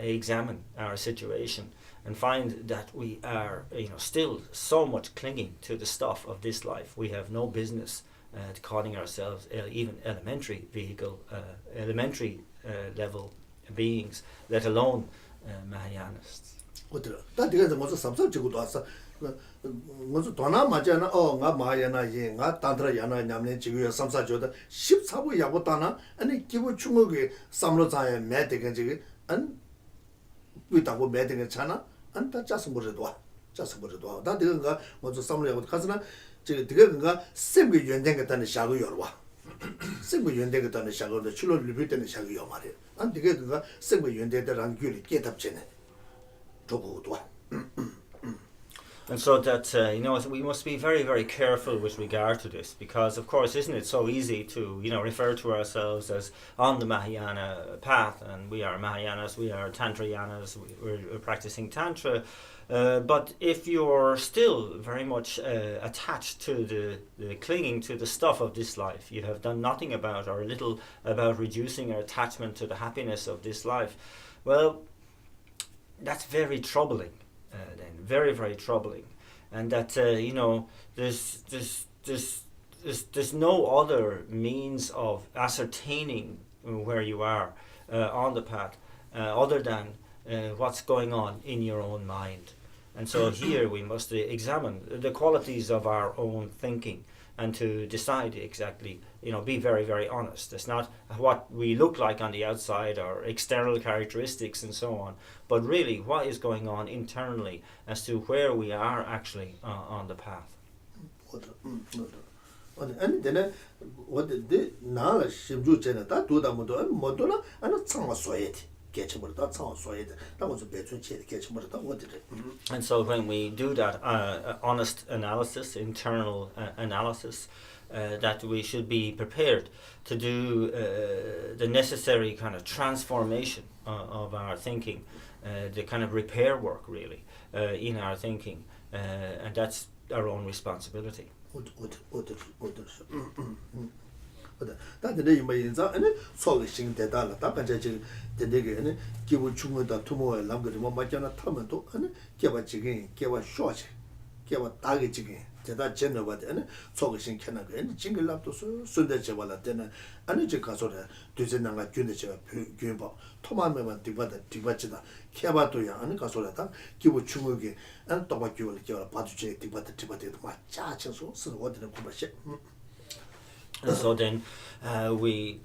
examine our situation and find that we are still so much clinging to the stuff of this life, we have no business calling ourselves even elementary vehicle, elementary level beings, let alone Mahayanists. 먼저 도나 맞잖아. 가 마야나 예가 단트라야나 냠네 지구야 삼사조다 14부 야고다나 아니 기부 충목이 삼로자에 매대게 안 위다고 매대게 차나 안다 자스모르도 자스모르도 다 되는가 먼저 삼로야고 가서나 저 되게가 셈게 연den겠다는 샤고 열와 셈게 연den겠다는 샤고도 출로 리뷰되는 샤고 요 말이야 안 되게가 셈게 연den들한 규리 깨답지네 저거도 And so that, we must be very, very careful with regard to this, because, of course, isn't it so easy to, refer to ourselves as on the Mahayana path, and we are Mahayanas, we are Tantrayanas, we're practicing Tantra. But if you're still very much attached to the clinging to the stuff of this life, you have done nothing about or little about reducing your attachment to the happiness of this life, well, that's very troubling. Then very, very troubling, and that there's no other means of ascertaining where you are on the path other than what's going on in your own mind. And so here we must examine the qualities of our own thinking and to decide exactly, be very, very honest. It's not what we look like on the outside or external characteristics and so on, but really what is going on internally as to where we are actually on the path. And then what the now Shimju Chena that do the Modula and not some society. And so when we do that honest analysis, internal analysis, that we should be prepared to do the necessary kind of transformation of our thinking, the kind of repair work really in our thinking, and that's our own responsibility. 다들 이 인자 아니 솔루션 대달라 답변제 되게 기부 중요다 투모 남거리 뭐 맞잖아 타면도 아니 개바 지금 개바 쇼치 개바 다게 지금 대다 전어바데 아니 솔루션 캐나가 아니 징글랍도 순대 제발라 되는 아니 저 가서라 되진나가 균데 제가 교봐 토마메만 디바치다 개바도야 아니 가서라다 기부 중요게 아니 또바 교를 개라 봐주제 디바데도 맞자 쳐서 쓰는 어디는 고바시 And so then we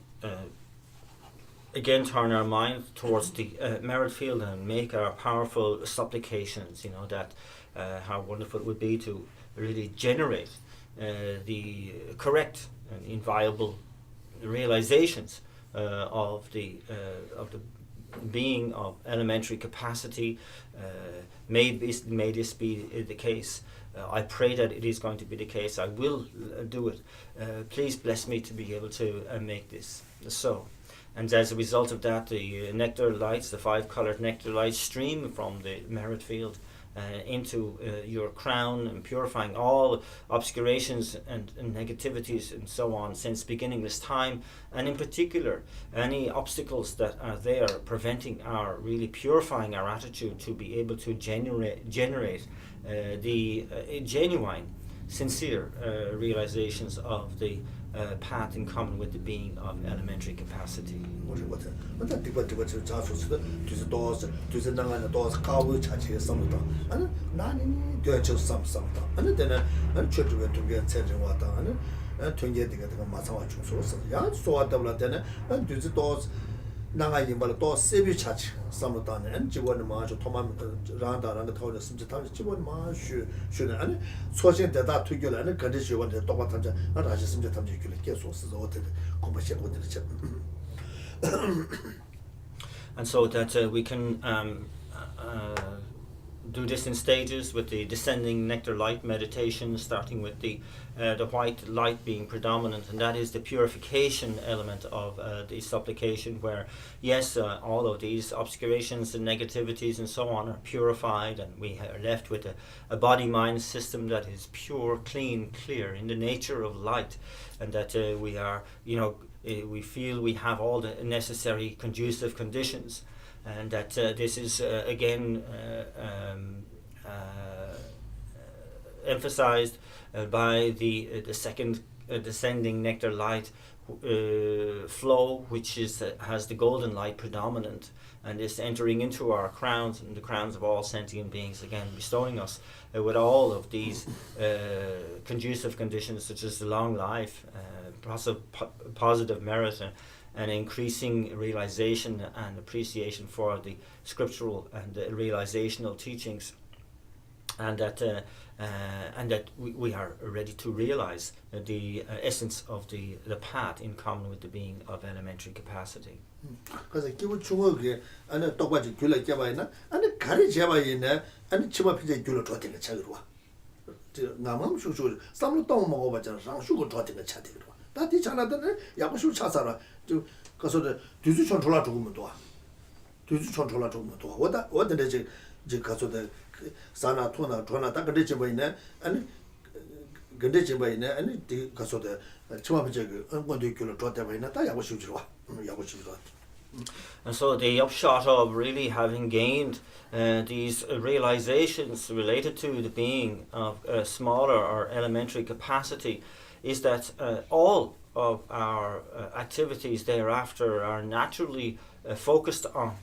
again turn our mind towards the merit field and make our powerful supplications, that how wonderful it would be to really generate the correct and inviolable realizations of the being of elementary capacity. May this be the case. I pray that it is going to be the case. I will do it. Please bless me to be able to make this so. And as a result of that, the nectar lights, the 5-colored nectar lights, stream from the merit field into your crown and purifying all obscurations and negativities and so on since beginningless time, and in particular any obstacles that are there preventing our really purifying our attitude to be able to generate the genuine, sincere realizations of the path in common with the being of elementary capacity. 나가 임발 또 세비 차치 삼도다네 안 지원을 마저 토마면 라다라는 타오를 심지 타 지원 마슈 슈는 아니 소신 대다 투결 아니 컨디션 원데 똑같은자 나 다시 심지 탐지 길 계속 쓰서 어떻게 공부시 어떻게 쳐 And so that we can do this in stages with the descending nectar light meditation, starting with the white light being predominant, and that is the purification element of the supplication, where yes, all of these obscurations and negativities and so on are purified, and we are left with a body-mind system that is pure, clean, clear in the nature of light, and that we are, we feel we have all the necessary conducive conditions. And that this is again emphasized by the second descending nectar light flow, which has the golden light predominant, and is entering into our crowns and the crowns of all sentient beings, again bestowing us with all of these conducive conditions, such as the long life, positive merit, and increasing realization and appreciation for the scriptural and the realizational teachings, and that we are ready to realize the essence of the path in common with the being of elementary capacity. 그래서 기본 중요하게 안에 똑같이 귤을 잡아야나 안에 가리 잡아야나 안에 치마 피자 귤을 더 되게 차기로 와 나만 슈슈 삼로 똥 먹어 봤잖아. 랑슈고 좋다는 차 되고. 다디 차나더네 야고슈 차사라. 저 가서 뒤주 천출라 죽으면 또. 뒤주 천출라 죽으면 또. 어디 이제 가서도 사나 토나 토나 딱 그랬지 뭐 있네. 아니 근데 지 뭐 있네. 아니 가서도 처음에 그 원도 교로 좋다 뭐 있나. 다 야고슈 주로 와. 야고슈 주로. And so the upshot of really having gained these realizations related to the being of smaller or elementary capacity is that all of our activities thereafter are naturally focused on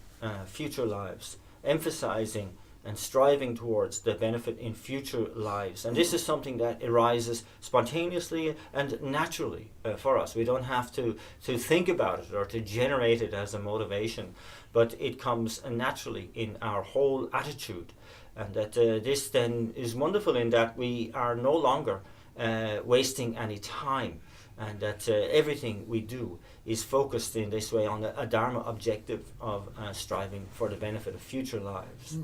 future lives, emphasizing and striving towards the benefit in future lives. And this is something that arises spontaneously and naturally for us. We don't have to think about it or to generate it as a motivation, but it comes naturally in our whole attitude. And that this then is wonderful in that we are no longer wasting any time, and that everything we do is focused in this way on a dharma objective of striving for the benefit of future lives.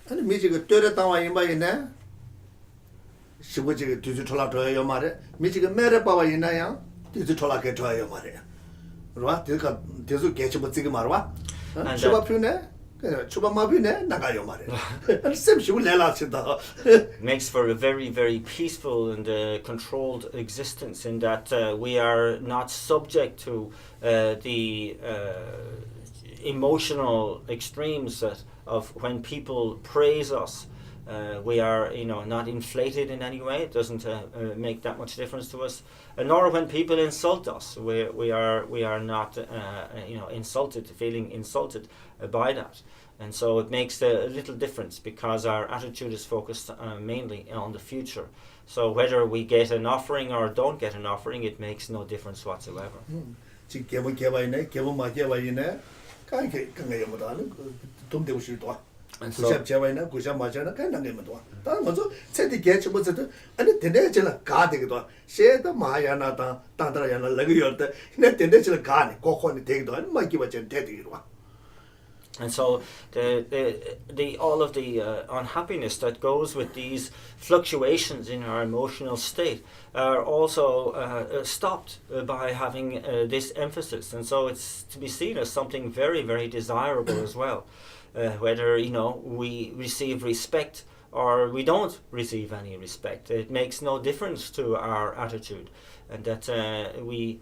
아니 미지가 떠려 따와 임바이네. 시부지가 뒤주 돌아 줘요 말에. 미지가 매래 봐와 있나요? 뒤주 돌아게 줘요 말에. 그러와 뒤가 뒤주 개치 못 지금 말와. 추바 피네. 추바 마비네 나가요 말에. 쌤시고 내라친다. Makes for a very, very peaceful and controlled existence in that we are not subject to the emotional extremes of when people praise us. We are, not inflated in any way. It doesn't make that much difference to us. Nor when people insult us, we are not, insulted, feeling insulted by that. And so it makes a little difference because our attitude is focused mainly on the future. So whether we get an offering or don't get an offering, it makes no difference whatsoever. And so, and so the all of the unhappiness that goes with these fluctuations in our emotional state are also stopped by having this emphasis, and so it's to be seen as something very, very desirable as well. Whether we receive respect or we don't receive any respect, it makes no difference to our attitude, and that we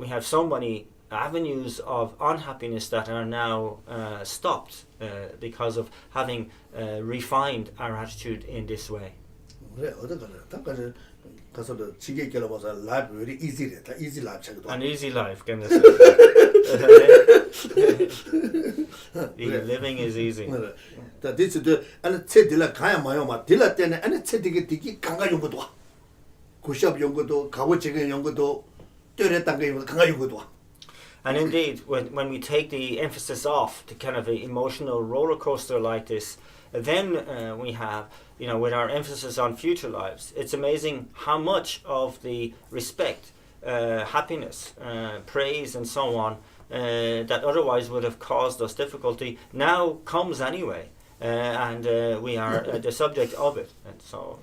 have so many avenues of unhappiness that are now stopped because of having refined our attitude in this way. An easy life, goodness. The living is easy. And indeed, when we take the emphasis off the kind of an emotional roller coaster like this, then we have, with our emphasis on future lives, it's amazing how much of the respect, happiness, praise and so on that otherwise would have caused us difficulty now comes anyway. And we are the subject of it. And so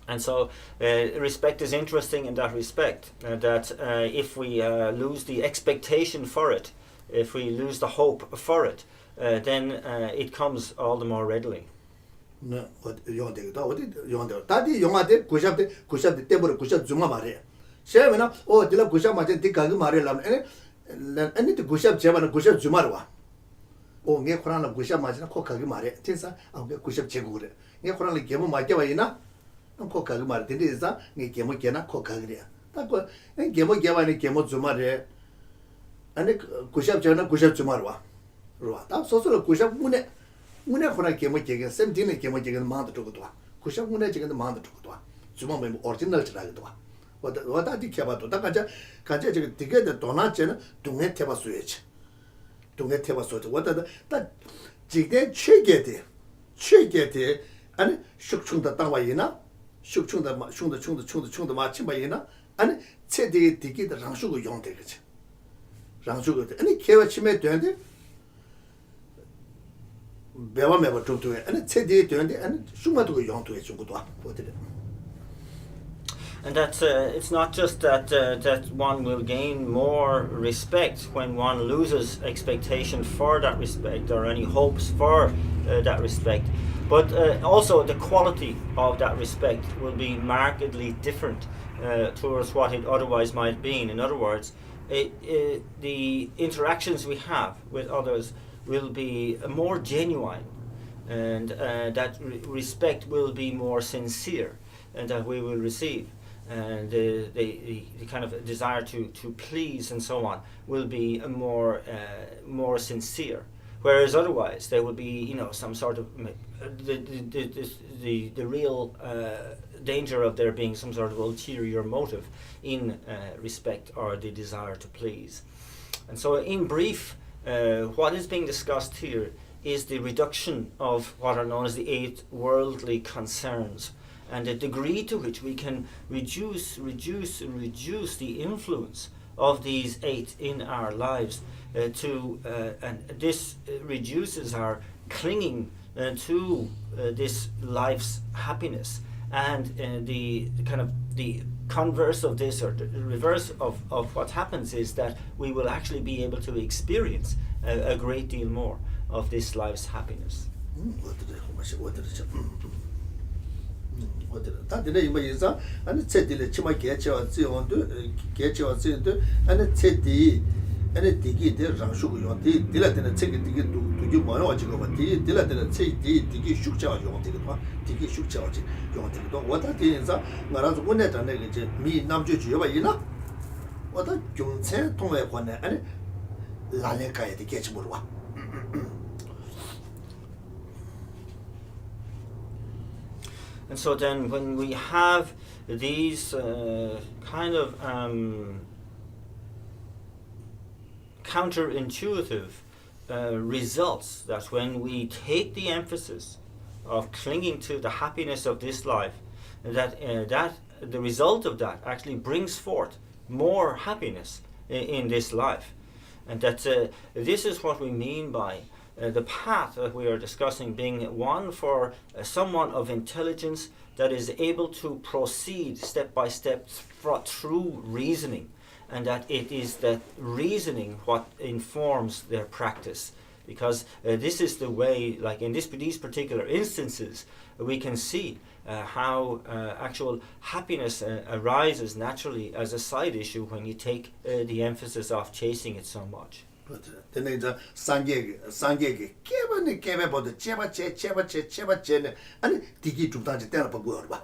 and so respect is interesting in that respect, that if we lose the expectation for it, if we lose the hope for it, then it comes all the more readily. nge khurana gushab majina ko khagi mare tinsa nge gushab chegu gure nge khurana gemo ma gewa ina ko khagi mare tinsa nge gemo gena ko khagi re ta ko gemo gewa ni gemo zumare ane gushab jana gushab zumarwa ro ta so so gushab mune khurana gemo gegen sem dine gemo gegen ma da to do gushab mune gegen ma da to do zuma me original chra do wada di khaba to ta kaja je dige de dona chena dunge teba suyeche 동네 태바소도 왔다 다 지대 최게대 아니 숙충다 땅와이나 숙충다 충다 마침 바이나 아니 최대 디기다 장수고 용되겠지 랑주고 아니 개와 치매 되는데 배와 매버 좀도에 아니 체디에 되는데 아니 숨마도 용도에 중고도 어디래. And that's it's not just that that one will gain more respect when one loses expectation for that respect or any hopes for that respect, but also the quality of that respect will be markedly different towards what it otherwise might have been. In other words, the interactions we have with others will be more genuine, and that respect will be more sincere, and that we will receive. And the kind of desire to please and so on will be a more sincere, whereas otherwise there will be some sort of the real danger of there being some sort of ulterior motive in respect or the desire to please. And so in brief, what is being discussed here is the reduction of what are known as the 8 worldly concerns, and the degree to which we can reduce the influence of these 8 in our lives, and this reduces our clinging to this life's happiness, and the kind of the converse of this, or the reverse of what happens, is that we will actually be able to experience a great deal more of this life's happiness. 다들 이거 이사 아니 체디를 치마 개체와 지원도 개체와 지원도 아니 체디 아니 디기들 장수고 요디 딜라데는 체기 디기 두기 뭐는 어지고 바디 딜라데는 체디 디기 숙자와 요디도 봐 디기 숙자와지 요디도 왔다 디인사 나라서 원내잖아 이제 미 남주 주여봐 이나 왔다 경체 통해 관내 아니 라레카에 디게치 모르와 And so then when we have these kind of counterintuitive results, that when we take the emphasis of clinging to the happiness of this life, that the result of that actually brings forth more happiness in this life. And that this is what we mean by the path that we are discussing being one for someone of intelligence that is able to proceed step by step through reasoning, and that it is that reasoning what informs their practice. Because this is the way, like in these particular instances, we can see how actual happiness arises naturally as a side issue when you take the emphasis off chasing it so much. 근데 이제 상계게 개배보다 제바제는 아니 디기 중단지 때나 보고 봐.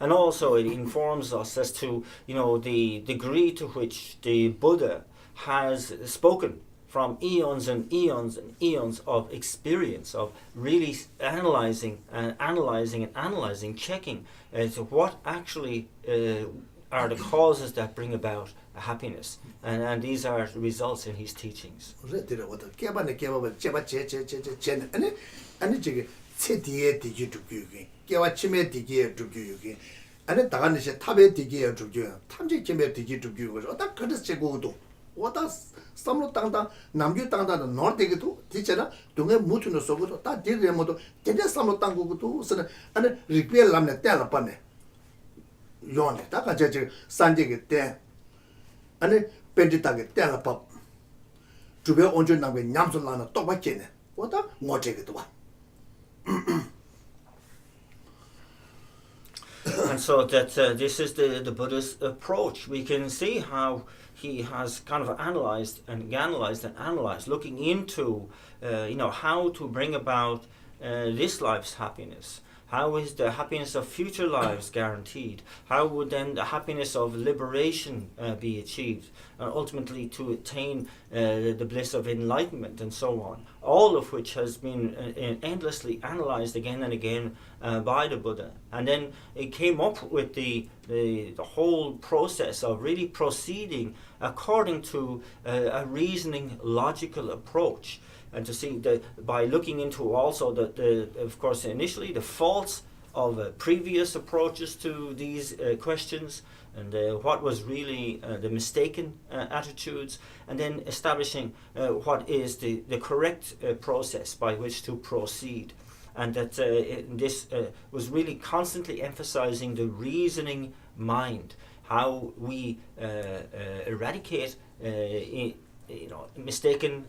And also it informs us as to the degree to which the Buddha has spoken from eons and eons and eons of experience, of really analyzing, checking as to what actually are the causes that bring about happiness, and these are the results in his teachings. 아니 저기 체디에 디기 두기기 개와 치매 디기에 두기기 아니 다가는시 탑에 디기에 두기 탐지 치매 디기 두기고 어다 그래서 제고도 어다 삼로 땅다 남주 땅다는 노르데기도 디잖아 동에 무투는 속고도 다 디레모도 제대 삼로 땅고도 쓰는 아니 리페어 남네 때라 빠네 요네 다가 저 산제게 때 아니 벤디타게 때라 빠 주변 온전 남게 냠솔라나 똑같겠네 어다 뭐제게도 봐. And so that this is the Buddha's approach. We can see how he has kind of analyzed, looking into how to bring about this life's happiness. How is the happiness of future lives guaranteed? How would then the happiness of liberation be achieved? Ultimately to attain the bliss of enlightenment and so on. All of which has been endlessly analyzed again and again by the Buddha. And then it came up with the whole process of really proceeding according to a reasoning, logical approach. And to see by looking into also of course initially the faults of previous approaches to these questions, and what was really the mistaken attitudes, and then establishing what is the correct process by which to proceed. And that this was really constantly emphasizing the reasoning mind, how we eradicate mistaken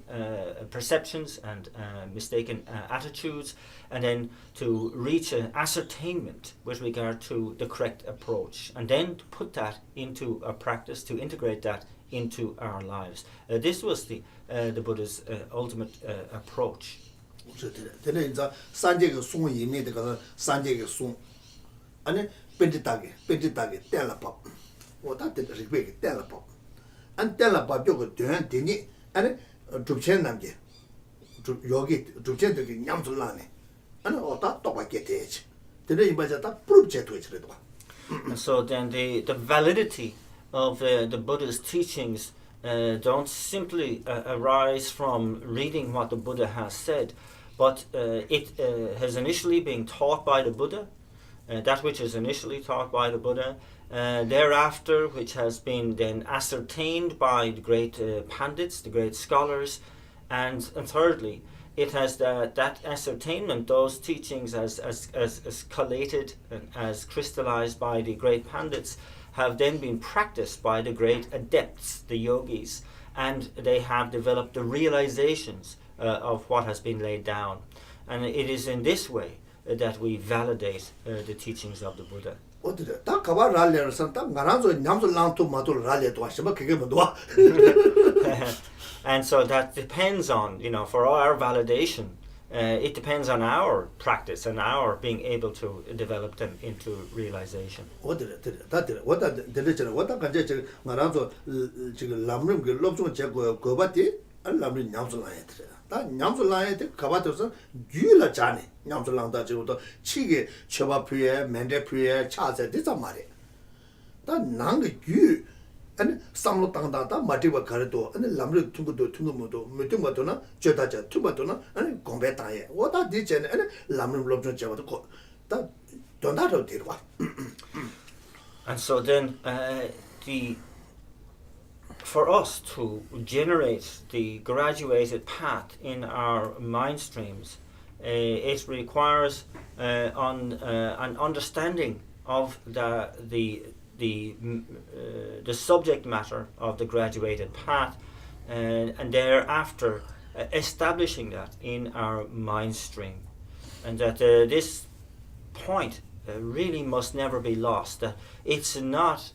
perceptions and mistaken attitudes, and then to reach an ascertainment with regard to the correct approach, and then to put that into a practice, to integrate that into our lives. This was the Buddha's ultimate approach. 是的，这里在三界个松里面的个三界个松，安尼本地大个带了包，我打的是个带了包，安带了包就个短的呢，安尼主钱那个，主钱这个娘子拉呢，安尼我打多把给得去，这里一般就打不如接推起来的吧。And so then the validity of the Buddha's teachings don't simply arise from reading what the Buddha has said, but it has initially been taught by the Buddha, that which is initially taught by the Buddha, thereafter which has been then ascertained by the great pandits, the great scholars, and thirdly, it has that ascertainment, those teachings as collated and as crystallized by the great pandits, have then been practiced by the great adepts, the yogis, and they have developed the realizations of what has been laid down. And it is in this way that we validate the teachings of the Buddha. And so that depends on, for our validation, it depends on our practice and our being able to develop them into realization. 다 냠술라에 가봐도서 유라 자네 냠술랑다 지고도 치게 쳐바피에 멘데피에 차세 되자 말이야 다 난게 유 아니 삼로 땅다다 마티바 가르도 아니 람르 퉁고도 메퉁바도나 저다자 퉁바도나 아니 공배다에 오다 디제네 아니 람르 롭좀 잡아도 다 돈다도 되와. And so then for us to generate the graduated path in our mind streams, it requires an understanding of the subject matter of the graduated path, and thereafter establishing that in our mind stream, and that this point really must never be lost. That it's not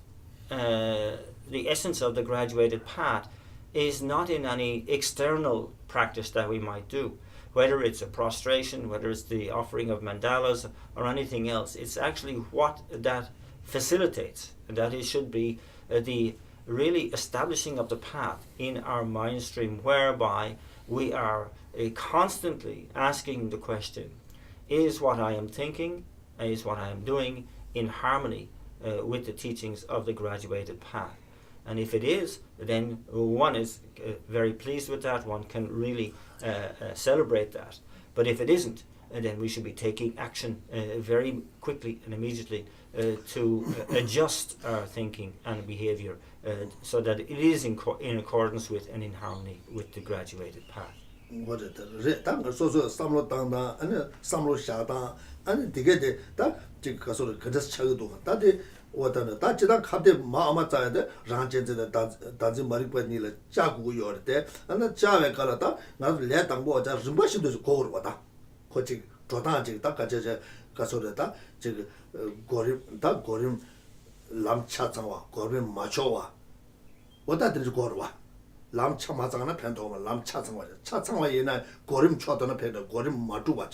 the essence of the graduated path is not in any external practice that we might do, whether it's a prostration, whether it's the offering of mandalas or anything else. It's actually what that facilitates, and that it should be the really establishing of the path in our mind stream, whereby we are constantly asking the question, is what I am thinking, is what I am doing in harmony with the teachings of the graduated path? And if it is, then one is very pleased with that, one can really celebrate that. But if it isn't, then we should be taking action very quickly and immediately to adjust our thinking and behavior so that it is in accordance with and in harmony with the graduated path. 오다는 다지다 카데 마마 자야데 랑젠데 다지 머리빠니라 자고 요르데 안나 자외 가라다 나도 레 당보 자 림바시도 고르 와다 코치 조다지 다가제 가서다 저 고림 다 고림 람차장와 고림 마초와 오다들 고르와 람차 마장나 펜도마 람차장와 차장와 얘나 고림 초도나 펜도 고림 마두와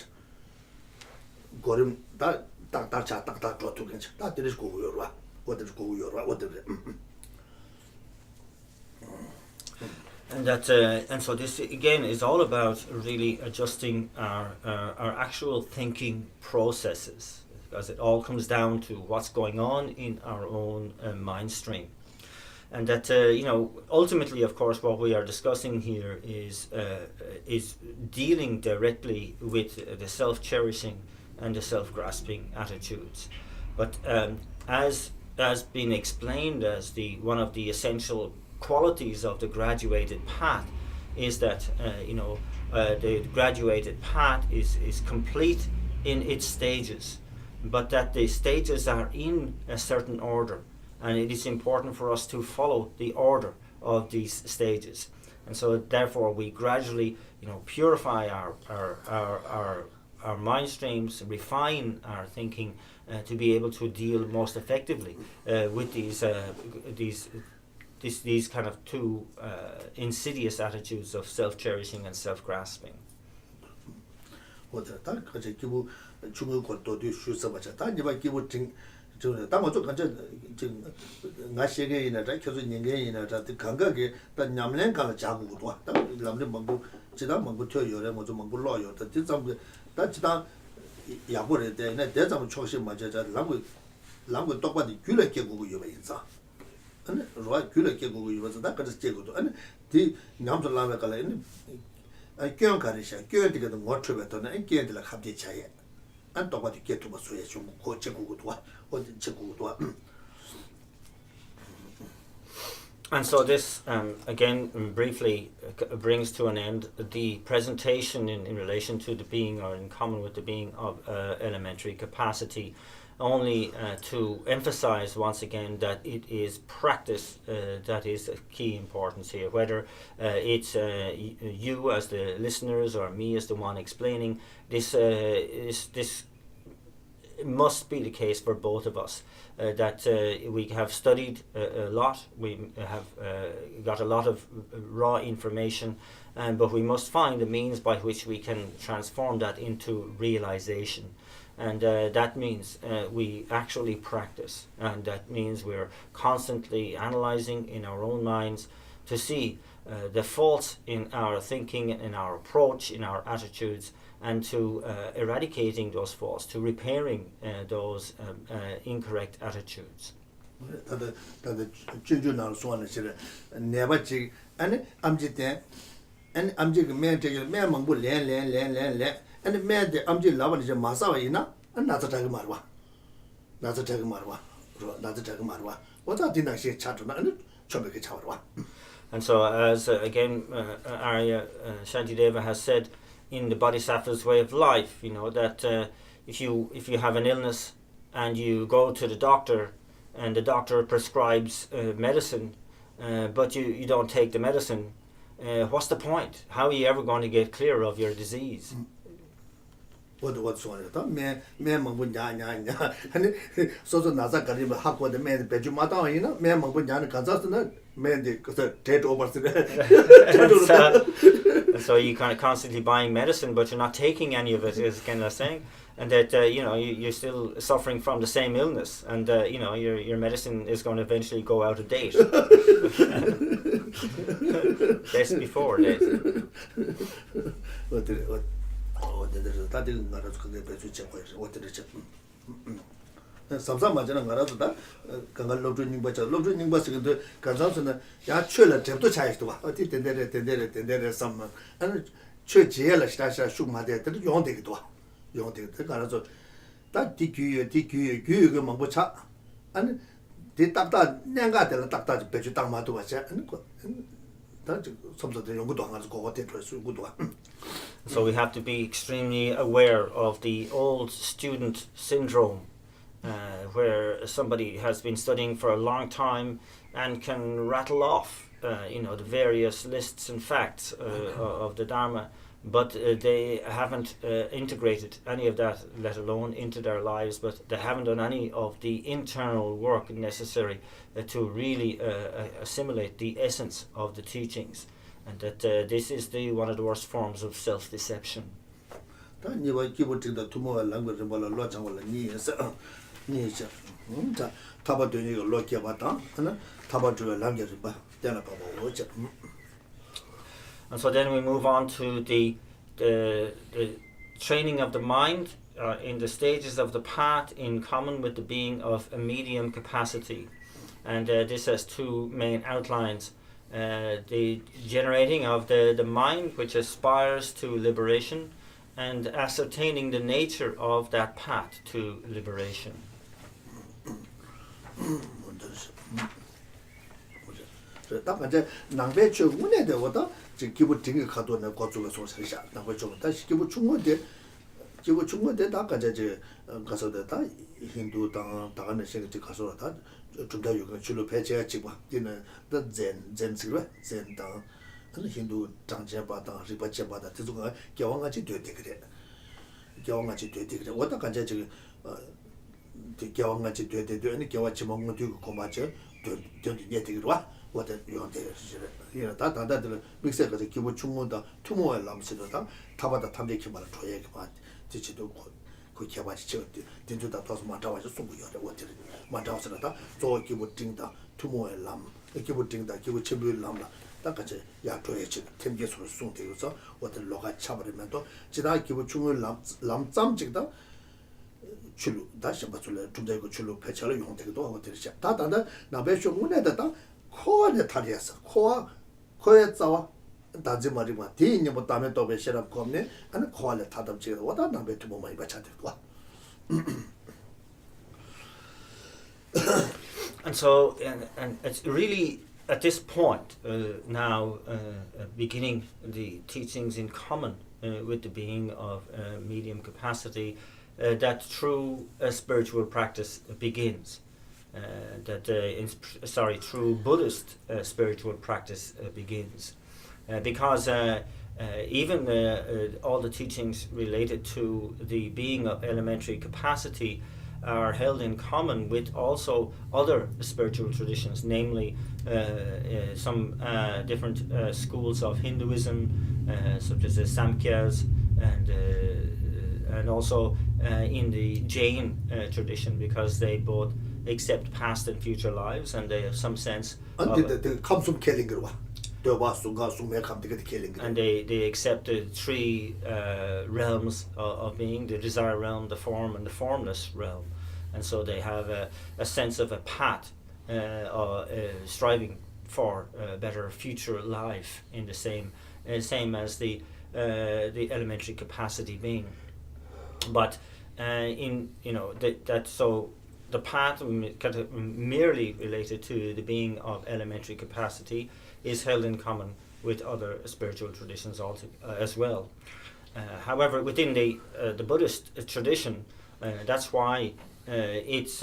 고림 다 딱딱차 딱딱 쪼투긴지 다 들으시 고요라 어디 고요라 어디. And so this again is all about really adjusting our actual thinking processes, because it all comes down to what's going on in our own mind stream. And that ultimately, of course, what we are discussing here is dealing directly with the self-cherishing and the self-grasping attitudes. But as been explained as one of the essential qualities of the graduated path is that the graduated path is complete in its stages, but that the stages are in a certain order, and it is important for us to follow the order of these stages. And so therefore we gradually purify our mind streams, refine our thinking to be able to deal most effectively with these kind of two insidious attitudes of self-cherishing and self-grasping. And so this, again, briefly brings to an end the presentation in relation to the being, or in common with the being of elementary capacity, only to emphasize once again that it is practice that is of key importance here. Whether it's you as the listeners or me as the one explaining, this must be the case for both of us. That we have studied a lot, we have got a lot of raw information, but we must find a means by which we can transform that into realization. And that means we actually practice, and that means we're constantly analyzing in our own minds to see the faults in our thinking, in our approach, in our attitudes, and to eradicating those faults, to repairing those incorrect attitudes. And man the amji lava je masawa ina and not a tag marwa. Not a tag marwa. Not a tag marwa. What are dinner she chatuna and chobeke chawarwa? And so as again Arya Shantideva has said in the Bodhisattva's way of life, that if you have an illness and you go to the doctor and the doctor prescribes medicine, but you don't take the medicine, what's the point? How are you ever going to get clear of your disease? What's on it? Man, Mambunya, and so the Nasa Kariba Hako, the man, Pejumata, man, Mambunya, Kazasana, man, the dead over So you kind of constantly buying medicine, but you're not taking any of it, is kind of saying, and that you're still suffering from the same illness, and your medicine is going to eventually go out of date. Best before date. Sometimes Majana Marada, Kangal Lobring Bacha, Lobring Bass, Kazan, Yachula, Temple Chai to I did some and church yellow stasha shuma there, you won't take it. You won't take the Garazo. That TQ, Mambucha, and the Tata Nanga, Tata Pechutama to Vacha, and some of the young good ones go what it was good one. So we have to be extremely aware of the old student syndrome, where somebody has been studying for a long time and can rattle off, the various lists and facts of the Dharma, but they haven't integrated any of that, let alone into their lives, but they haven't done any of the internal work necessary to really assimilate the essence of the teachings, and that this is one of the worst forms of self-deception. And so then we move on to the training of the mind in the stages of the path in common with the being of a medium capacity. And this has two main outlines. The generating of the mind which aspires to liberation, and ascertaining the nature of that path to liberation. 딱 이제 낭배 중문에 되고도 기부 등이 가도는 고쪽에 소설이야. 낭배 중 다시 기부 중문에 다 가지 가서도 다 힌두 당 다가는 생각이 가서 다 좀더 요건 줄로 배제해 지고 되는 젠스가 젠당 그 힌두 장제바다 리바제바다 그거 개왕같이 되게 그래. 개왕같이 되게 그래. 왔다 가지 지금 개왕같이 되게 되는 개와치 먹는 되고 고마죠. 되게 되게 와. what 요한테 이제 다다들 믹스가 기본 충분다 투모에 남시다 타바다 탐대 기반을 줘야 그 지치도 그 개발이 저때 된주다 도서 맞아와서 송구요 어떻게 맞아서다 저 기본 띵다 투모에 남 기본 띵다 기본 체비를 남라 딱같이 야토에지 템게서로 송되어서 어떤 로가 차버리면 또 지다 기본 충을 남짬직다 출루 다시 맞출래 좀 되고 출루 배차를 용되기도 하고 되지 다다다 나베쇼 문에다다 코어에 탈이었어. 코어에 싸워. 다지 말이면 뒤에 뭐 다음에 또 배시랍 겁네. 아니 코어에 타담지가 와다 남베트 뭐 많이 받쳐들 와. And so and it's really at this point now beginning the teachings in common with the being of medium capacity that true spiritual practice begins. True Buddhist spiritual practice begins, because even all the teachings related to the being of elementary capacity are held in common with also other spiritual traditions, namely some different schools of Hinduism, such as the Samkhyas, and also in the Jain tradition, because they both accept past and future lives, and they have some sense of and they accept the three realms of being, the desire realm, the form, and the formless realm. And so they have a sense of a path striving for a better future life in the same as the elementary capacity being. But the path merely related to the being of elementary capacity is held in common with other spiritual traditions also, as well. However, within the Buddhist tradition, that's why it's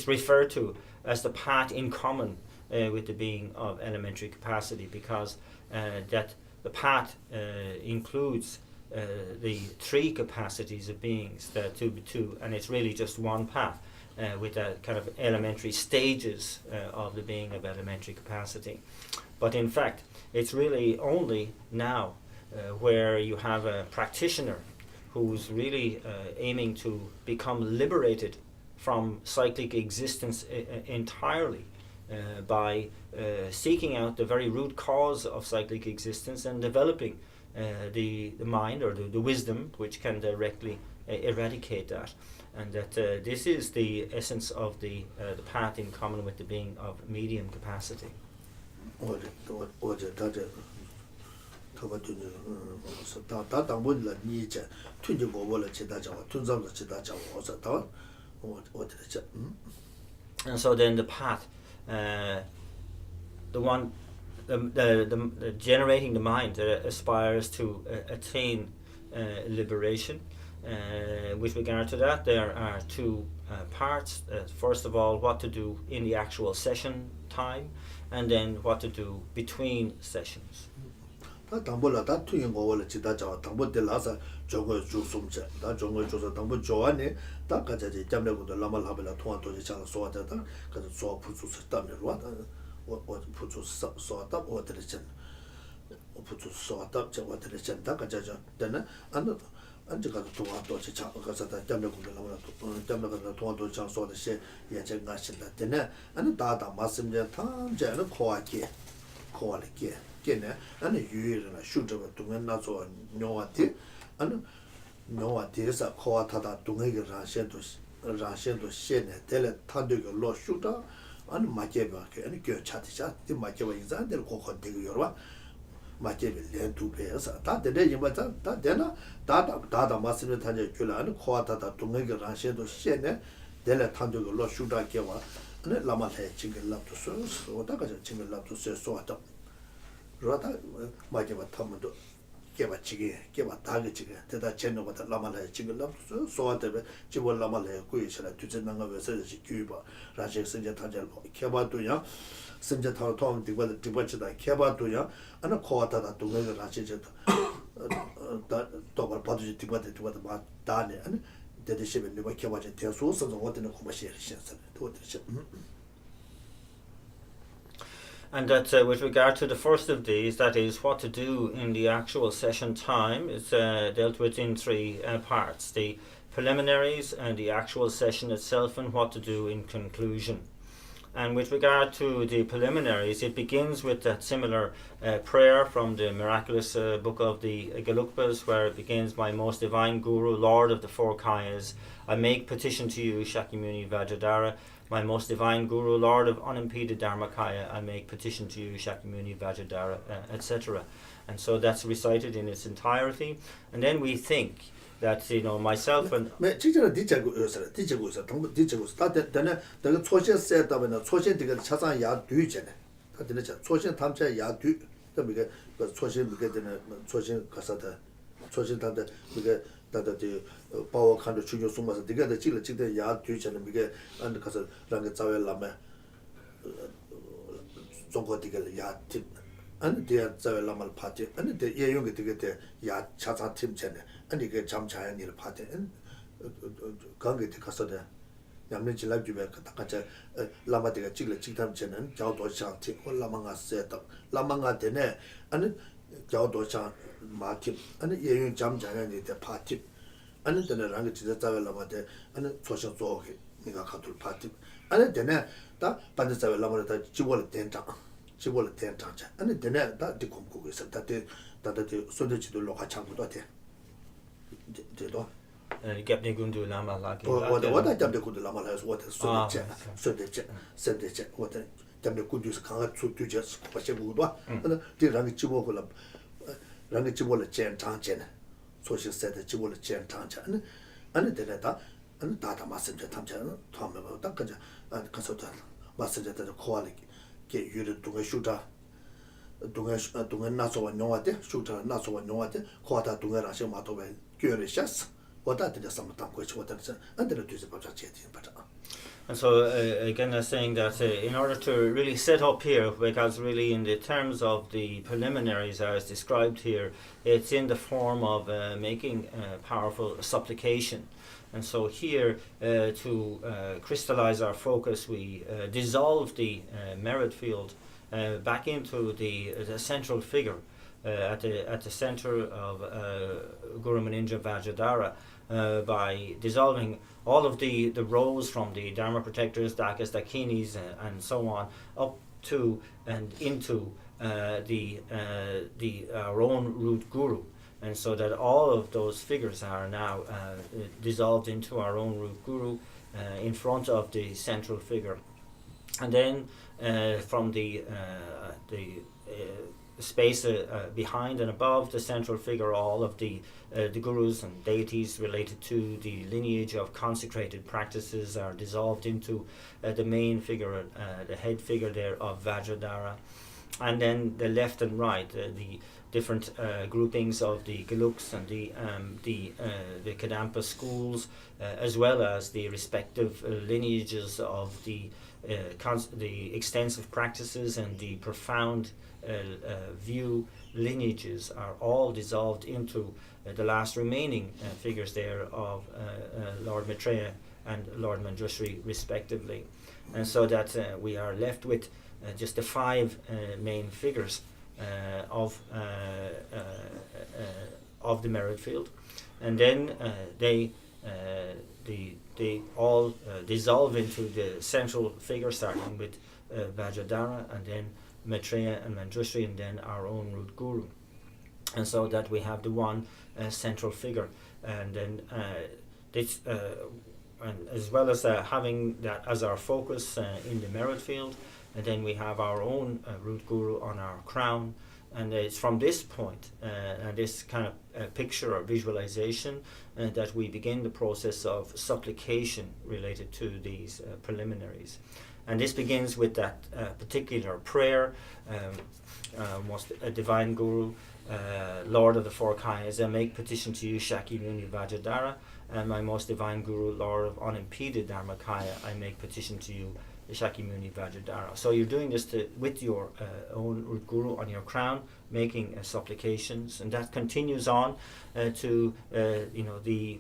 referred to as the path in common with the being of elementary capacity, because that the path includes the three capacities of beings, and it's really just one path with a kind of elementary stages of the being of elementary capacity. But in fact, it's really only now where you have a practitioner who's really aiming to become liberated from cyclic existence entirely by seeking out the very root cause of cyclic existence and developing the mind or the wisdom which can directly eradicate that, and that this is the essence of the path in common with the being of medium capacity. And so then the path, the generating the mind that aspires to attain liberation. With regard to that, there are two parts. First of all, what to do in the actual session time, and then what to do between sessions. 마케베 렌투베서 다 데데 임바자 다 데나 다다 마스르 타제 귤라는 코아타다 동네가 라셰도 시에네 데레 탄도가 로슈다케와 네 라마테 징글랍도 소다가 징글랍도 소와다 로다 마케바 타모도 개바 다게 지게 대다 젠노바다 라마레 징글랍도 소와데베 지볼 라마레 구이시라 두젠나가 베서지 규바 라셰 선제 타젤 개바도야 선제 타로 토음 디바치다 개바도야 아나 코아타다 동네가 라셰제도 또발 바두지 디바데 마 다네 아니 데데시베 네바 개바제 대소서 어디는 코바시르 시선 도드시 And that with regard to the first of these, that is what to do in the actual session time, is dealt with in three parts: the preliminaries and the actual session itself, and what to do in conclusion. And with regard to the preliminaries, it begins with that similar prayer from the miraculous book of the Gelugpas, where it begins, "My most divine Guru, Lord of the four Kayas, I make petition to you, Shakyamuni Vajradhara. My most divine Guru, Lord of unimpeded Dharmakaya, I make petition to you, Shakyamuni Vajradhara," etc. And so that's recited in its entirety. And then we think that, myself and 직접 디제고서 동부 디제고서 다 되네 내가 초신 세다면 초신 되게 차상 야 뒤잖아 다 되네 초신 탐차 야 뒤. 그게 그 초신 그게 되네 초신 가서다 초신 다데 그게 다다디 바워 칸도 추교 숨어서 되게 돼 찍을 찍대 야 뒤잖아 그게 안 가서 랑게 자외라면中国 되게 야 팀. 아니 대야 자외라말 파티 아니 대 예용게 되게 야 차차 팀잖아 아니 그 잠자연일 파티 관계 가서다 양면 질랍 주변 같이 라마데가 찍을 찍담전은 자오도상 팀 라마가 세다 라마가 되네 아니 자오도상 마팀 아니 예용 잠자연일 때 파티 아니 되네 랑게 진짜 자외라마데 아니 소셔 조게 네가 가둘 파티 아니 되네 다 반드 자외라마다 지월 된장 지볼 된장자 아니 되네 다 디콤고 있어 다데 소대지도 로가 창고도 돼 되도 Gapne Gundu Lama Laki. what 잡데 군도 라마라서 what 소대제 what 잡데 군두스 강가 수두제 스파시부도 근데 디랑이 지보고라 랑이 지볼을 젠장제네 소시 세대 지볼을 젠장자 아니 되네다 아니 다다 마선제 탐자는 토하면 딱 그저 가서다 마선제다 코알기 게 유르 동에 슈다 동에 나서와 농아데 슈다 나서와 농아데 코아다 동에라시 마토베 교르샤스 와다데 삼탄 코치 와다데 안데르 뒤에 바자 제티 바자. And so again, they're saying that in order to really set up here, because really in the terms of the preliminaries as described here, it's in the form of making powerful supplication. And so here, to crystallize our focus, we dissolve the merit field back into the central figure at the center of Guru Munindra Vajradhara by dissolving all of the rows from the Dharma protectors, Dakas, Dakinis, and so on, up to and into our own root Guru. And so that all of those figures are now dissolved into our own root Guru in front of the central figure. And then from the space behind and above the central figure, all of the gurus and deities related to the lineage of consecrated practices are dissolved into the main figure, the head figure there of Vajradhara. And then the left and right, the different groupings of the Geluks and the Kadampa schools, as well as the respective lineages of the extensive practices and the profound view lineages are all dissolved into the last remaining figures there of Lord Maitreya and Lord Manjushri respectively. And so that we are left with just the five main figures of the merit field, and then they all dissolve into the central figure, starting with Vajradhara, and then Maitreya and Manjushri, and then our own root Guru. And so that we have the one central figure, and then this, and as well as having that as our focus in the merit field. And then we have our own root Guru on our crown, And it's from this point and this kind of picture or visualization that we begin the process of supplication related to these preliminaries. And this begins with that particular prayer, most a divine Guru, Lord of the Four Kayas, I make petition to you, Shakya Muni Vajradhara, and my most divine Guru, Lord of unimpeded Dharmakaya, I make petition to you, Shakyamuni Vajradhara. So you're doing this with your own Guru on your crown, making supplications, and that continues on to the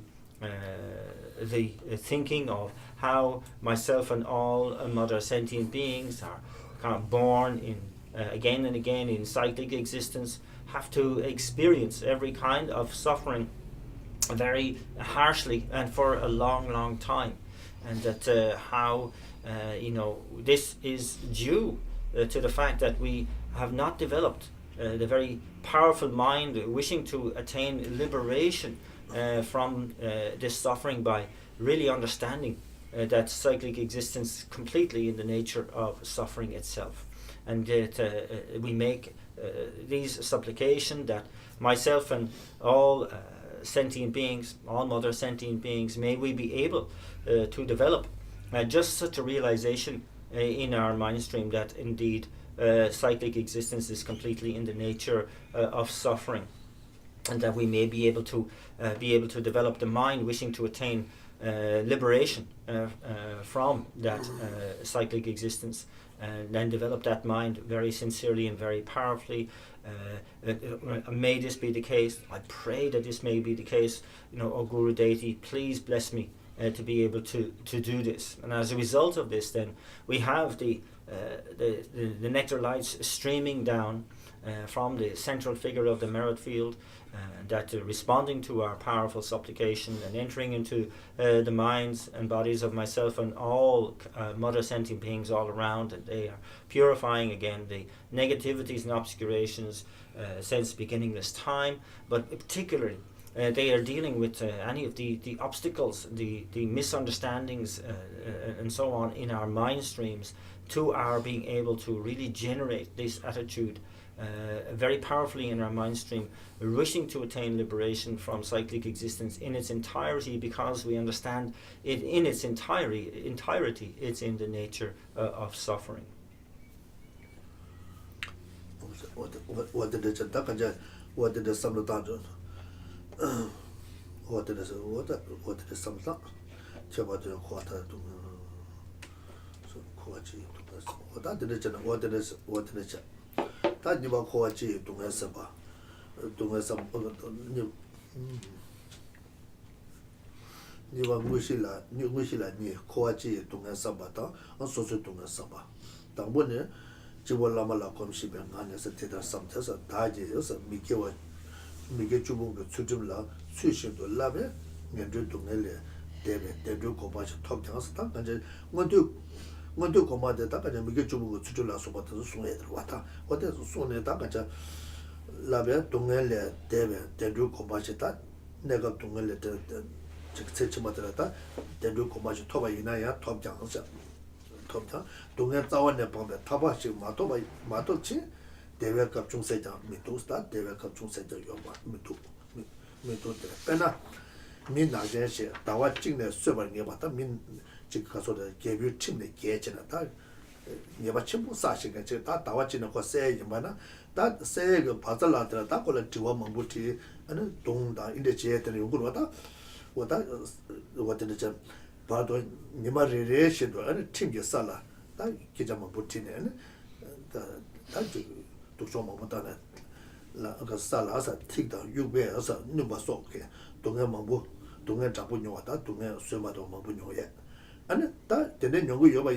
thinking of how myself and all mother sentient beings are kind of born in again and again in cyclic existence, have to experience every kind of suffering very harshly and for a long time, and that how this is due to the fact that we have not developed the very powerful mind wishing to attain liberation from this suffering by really understanding that cyclic existence completely in the nature of suffering itself. And that we make these supplications that myself and all sentient beings, all mother sentient beings, may we be able to develop just such a realization in our mind stream that indeed cyclic existence is completely in the nature of suffering, and that we may be able to develop the mind wishing to attain liberation from that cyclic existence, and then develop that mind very sincerely and very powerfully. May this be the case. I pray that this may be the case. O Guru Deity, please bless me to be able to do this. And as a result of this, then we have the nectar lights streaming down from the central figure of the merit field, that responding to our powerful supplication and entering into the minds and bodies of myself and all mother sentient beings all around, and they are purifying again the negativities and obscurations since beginningless time, but particularly they are dealing with any of the obstacles, the misunderstandings and so on in our mind streams to our being able to really generate this attitude very powerfully in our mind stream, wishing to attain liberation from cyclic existence in its entirety, because we understand it in its entirety it's in the nature of suffering. Niba kowa chi dunga saba niba ngushila ni kowa chi dunga saba ta an sosu dunga saba tangbo ne jibo lama la komshi be ngane sa teta samta sa daji sa mike chubunga tsujim la suishin do labe ngendru dunga le debe kopa chi top jang sa ta kanje ngondu komade ta kanje mike chubunga tsujim la soba ta sunga edar wata wate sunga ta kanje labe dunga le debe kopa chi ta nega dunga le tse matara ta dendru kopa chi toba ina ya top jang sa top jang dunga tsawa ne pangbe taba chi mato chi dewe kap chung se jang mitu sta dewe kap chung se jang yoma mitu tere pena min na jen she dawa ching ne subar nye bata min chik kaso de gebyu ching ne ge chena ta nye ba chimpu sa shi ga che ta dawa ching ne ko se yimba na ta se ge baza la tere ta kola jiwa mambu ti ane dong da inde che tere yungur wata wata de chen bado nima re she do ane ching ge sa la ta geja mambu ti ne ane ta 독소 먹었다네 그 살아서 틱다 유배에서 누가 쏘게 동해 먹고 동해 잡고 녀왔다 동해 쇠마도 먹고 녀예 아니 다 되는 연구 여바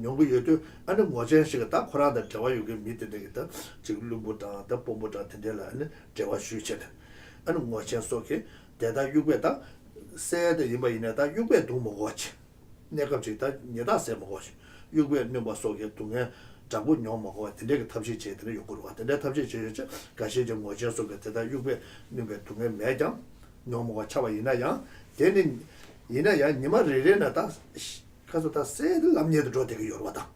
연구 여도 아니 뭐제시가 다 코라다 저와 여기 밑에 되겠다 지금 루보다 더 봄보다 된데라는 저와 쉬체다 아니 뭐제 쏘게 대다 유배다 세대 이마 이내다 유배도 먹었지 내가 지다 니다 세 먹었지 유배 누가 쏘게 동해 자부 녀먹어 되게 탑시 제대로 요구를 왔다. 내 탑시 제제 가시 좀 뭐죠 속에다 600 number 동에 매장 녀먹어 차와 이나야 되는 이나야 니마 레레나다 가서 다 세들 남녀들 줘 되게 요르다.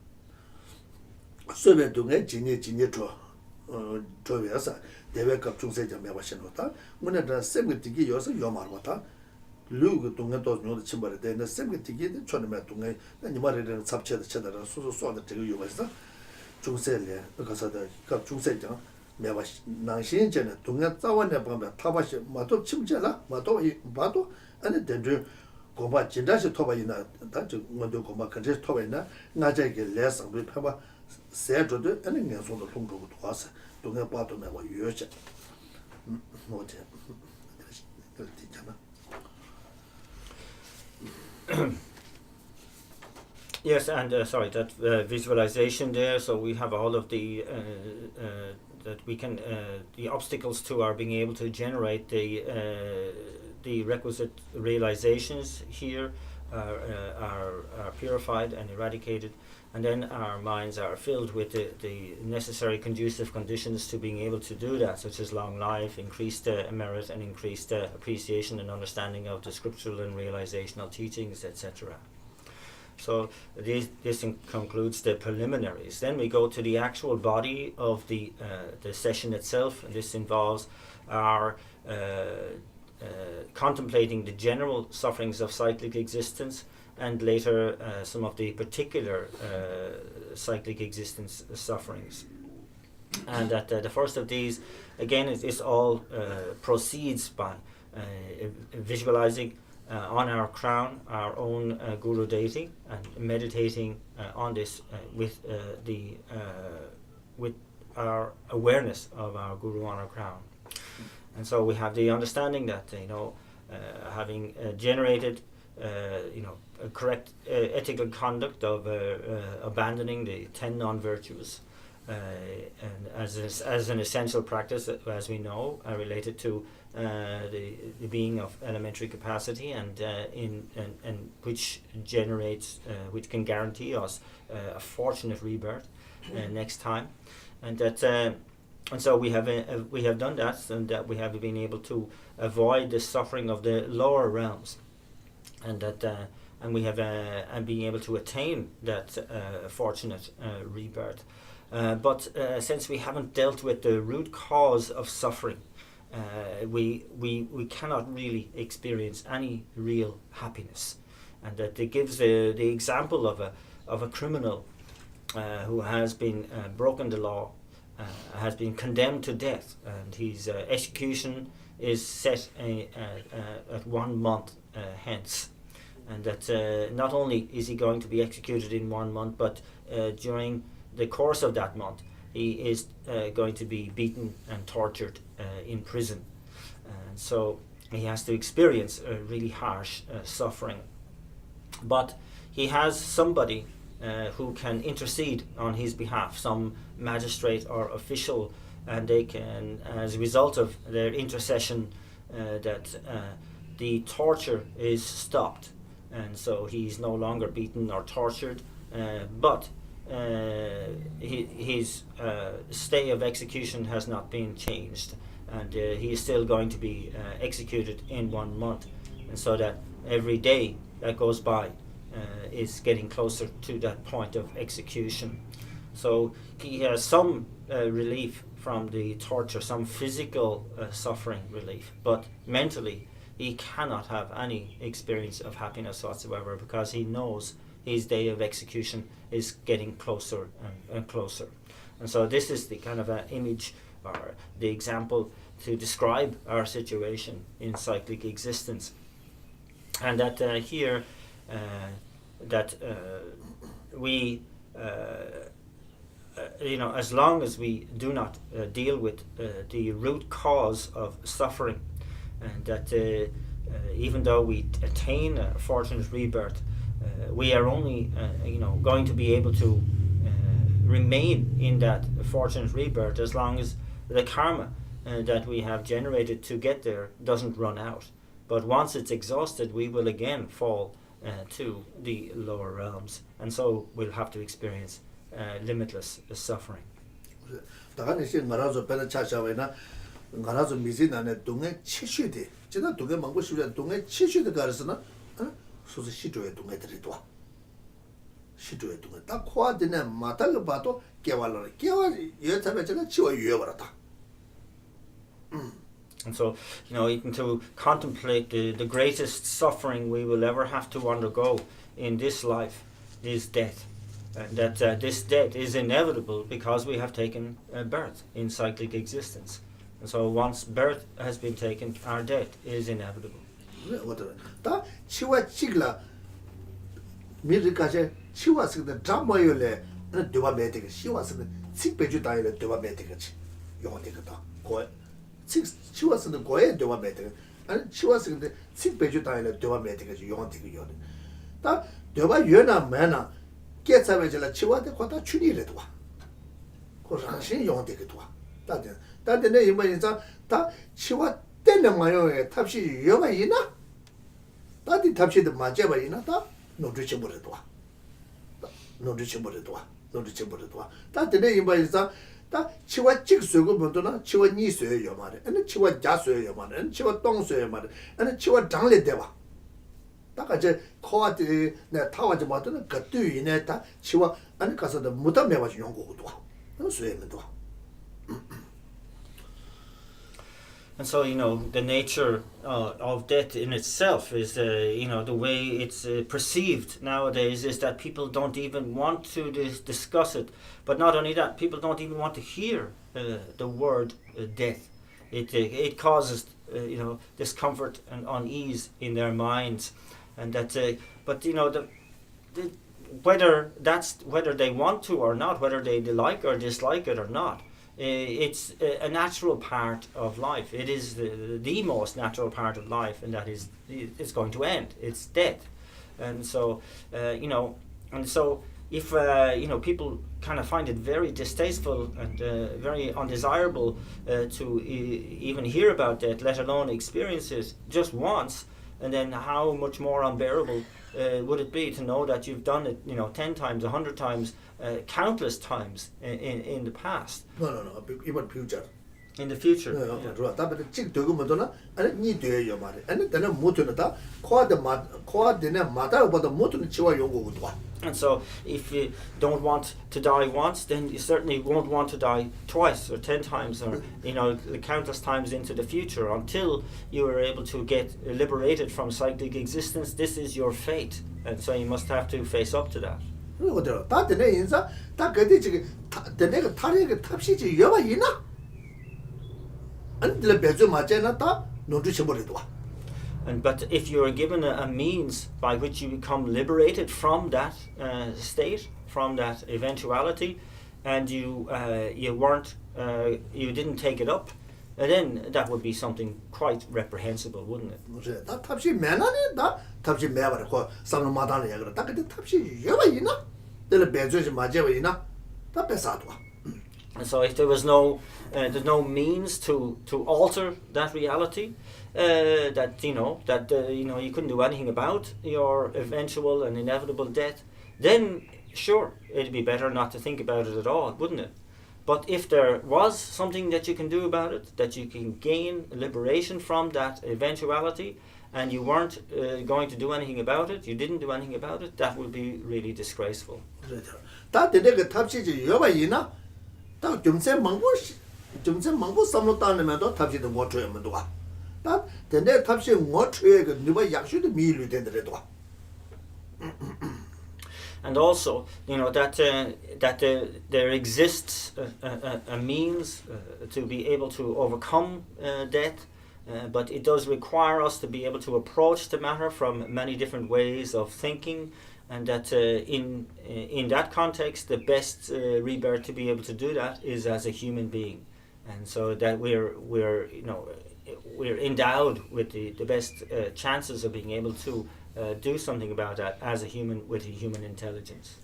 수배 동에 진이 줘 조회사 대외급 중세점 매바신로다 문에다 셈기티기 요서 요마르다 루그 동네도 녀도 침발에 되는 셈기티기 촌에 동네 아니마르는 잡체도 쳐다라 소소소한테 되게 요마서 중세래 그가서다 급 중세점 매바시 나신전에 동네 자원에 보면 타바시 마도 침제라 마도 아니 된줄 고마 진다시 토바이나 단저 먼저 고마 컨제 토바이나 나제게 레슨 우리 파바 세저도 아니 내손도 통도고 도와서 동네 봐도 내가 유여자 뭐지 그렇잖아. Yes, and sorry, that visualization there, so we have all of the that we can the obstacles to our being able to generate the requisite realizations here are purified and eradicated, and then our minds are filled with the necessary conducive conditions to being able to do that, such as long life, increased merit, and increased appreciation and understanding of the scriptural and realizational teachings, etc. So this concludes the preliminaries. Then we go to the actual body of the session itself, and this involves our contemplating the general sufferings of cyclic existence, and later some of the particular cyclic existence sufferings. And that the first of these, again, is all proceeds by visualizing on our crown our own guru deity, and meditating on this with our awareness of our guru on our crown. And so we have the understanding that having generated a correct ethical conduct of abandoning the 10 non-virtues, and as an essential practice, as we know, related to the being of elementary capacity, and which generates, which can guarantee us a fortunate rebirth next time, and that. And so we have done that, and that we have been able to avoid the suffering of the lower realms, and that and we have and being able to attain that fortunate rebirth. But since we haven't dealt with the root cause of suffering, we cannot really experience any real happiness, and that it gives the example of a criminal who has been broken the law. Has been condemned to death, and his execution is set at 1 month hence, and that not only is he going to be executed in 1 month, but during the course of that month he is going to be beaten and tortured in prison, and so he has to experience a really harsh suffering. But he has somebody who can intercede on his behalf, some magistrate or official, and they can, as a result of their intercession, that the torture is stopped, and so he's no longer beaten or tortured, but his stay of execution has not been changed, and he is still going to be executed in 1 month, and so that every day that goes by is getting closer to that point of execution. So he has some relief from the torture, some physical suffering relief, but mentally he cannot have any experience of happiness whatsoever, because he knows his day of execution is getting closer and closer. And so this is the kind of an image or the example to describe our situation in cyclic existence, and that here that we as long as we do not deal with the root cause of suffering, and that even though we attain a fortunate rebirth, we are only going to be able to remain in that fortunate rebirth as long as the karma that we have generated to get there doesn't run out. But once it's exhausted, we will again fall to the lower realms, and so we'll have to experience limitless suffering. 다가니시 나라서 배는 차샤와이나 나라서 미진안에 동에 치슈데 지나 동에 망고 시주에 동에 치슈데 가르스나 소소 시조에 동에 들이도와 시도에 두고 딱 코아드네 마다가 봐도 개발을 개발 여자가 제가 치워 유여버렸다. And so, even to contemplate the greatest suffering we will ever have to undergo in this life is death. And that this death is inevitable because we have taken birth in cyclic existence. And so once birth has been taken, our death is inevitable. 다 치와 찍라 미르까지 치와스의 드라마요래 되바 매되게 치와스의 식배주 다이래 되바 매되게지 용되겠다. 고 치와스의 고에 되바 매되게 아니 치와스의 식배주 다이래 되바 매되게지 용되게 요래. 다 되바 요나 매나 깨자베질 치와데 거다 추리래도 와. 고랑신 용되게도 와. 다데 내 이모인자 다 치와 때는 마요에 탑시 여가 있나? 다디 탑시도 맞아봐 있나? 다 노르치 버려도 와. 노르치 버려도 와. 노르치 버려도 와. 다데 내 이모인자 다 치와 찍수고 뭐도나 치와 니수요 말에. 아니 치와 자수요 말에. 아니 치와 똥수요 말에. 아니 치와 장례 대와. 다가 이제 코아디 내 타와지 뭐도나 그 뒤에 다 치와 아니 가서도 못다 매와지 용고도 와. 수에면도 와. And so, the nature of death in itself is, the way it's perceived nowadays is that people don't even want to discuss it. But not only that, people don't even want to hear the word death. It causes, discomfort and unease in their minds, and that. But whether they want to or not, whether they like or dislike it or not. It's a natural part of life. It is the most natural part of life, and that is it's going to end. It's death, and so if people kind of find it very distasteful and very undesirable to even hear about death, let alone experience it just once, and then how much more unbearable would it be to know that you've done it 10 times, 100 times, countless times in the past. No, even future. In the future. And so if you don't want to die once, then you certainly won't want to die twice or 10 times or countless times into the future until you are able to get liberated from cyclic existence. This is your fate, and so you must have to face up to that. But if you are given a means by which you become liberated from that state, from that eventuality, and you didn't take it up, then that would be something quite reprehensible, wouldn't it? And so if there was there's no means to alter that reality, that you couldn't do anything about your eventual and inevitable death, then sure, it'd be better not to think about it at all, wouldn't it? But if there was something that you can do about it, that you can gain liberation from that eventuality, and you weren't going to do anything about it, you didn't do anything about it, that would be really disgraceful. And also, that there exists a means to be able to overcome death, but it does require us to be able to approach the matter from many different ways of thinking, and that in that context, the best rebirth to be able to do that is as a human being, and so that we're endowed with the best chances of being able to do something about that as a human with a human intelligence.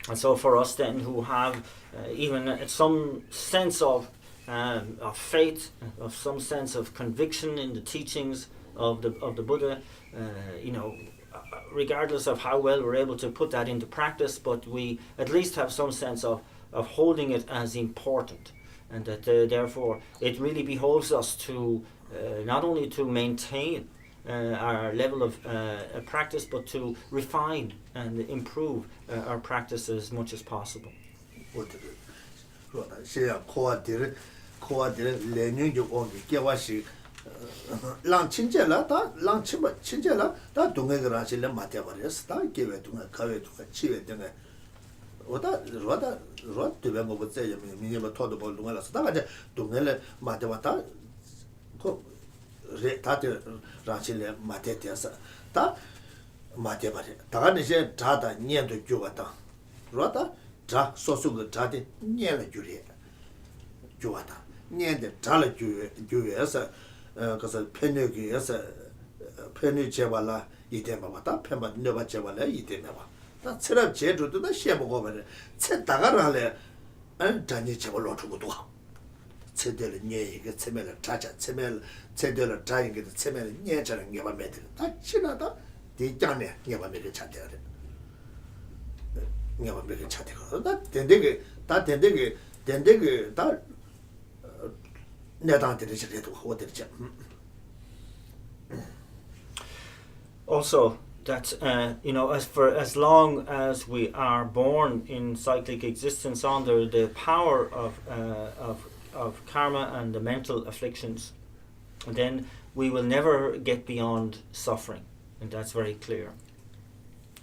And so for us then who have even some sense of faith, of some sense of conviction in the teachings of the Buddha, regardless of how well we're able to put that into practice, but we at least have some sense of holding it as important, and that therefore it really behoves us to not only to maintain our level of practice, but to refine and improve our practice as much as possible. Lang chinchela da lang chimba chinchela da dunga gara chile mate bares da gewe dunga kawe dunga chiwe dunga oda roda tebe ngo botse yemi minima todo bol dunga la da ga dunga le mate bata ko re ta de ra chile mate de sa da mate bare da ga ne je da da nyen de gyo da roda da so su ge da de nyen le gyure gyo da nyen de da le gyo sa 그래서 편역이어서 편의 제발라 이때만 왔다 편만 너바 제발라 이때만 와. 나 처럼 제주도 나 시험하고 버려. 체 다가라래. 안 단지 제발로 두고도. 체들 녀이게 체멜을 자자 체멜 체들을 자이게 체멜 녀처럼 녀바 매들. 다 지나다 뒤장에 녀바 매를 찾대야 돼. 녀바 매를 찾대고. 나 된대게 다 된대게 다 Also, that as long as we are born in cyclic existence under the power of karma and the mental afflictions, then we will never get beyond suffering, and that's very clear.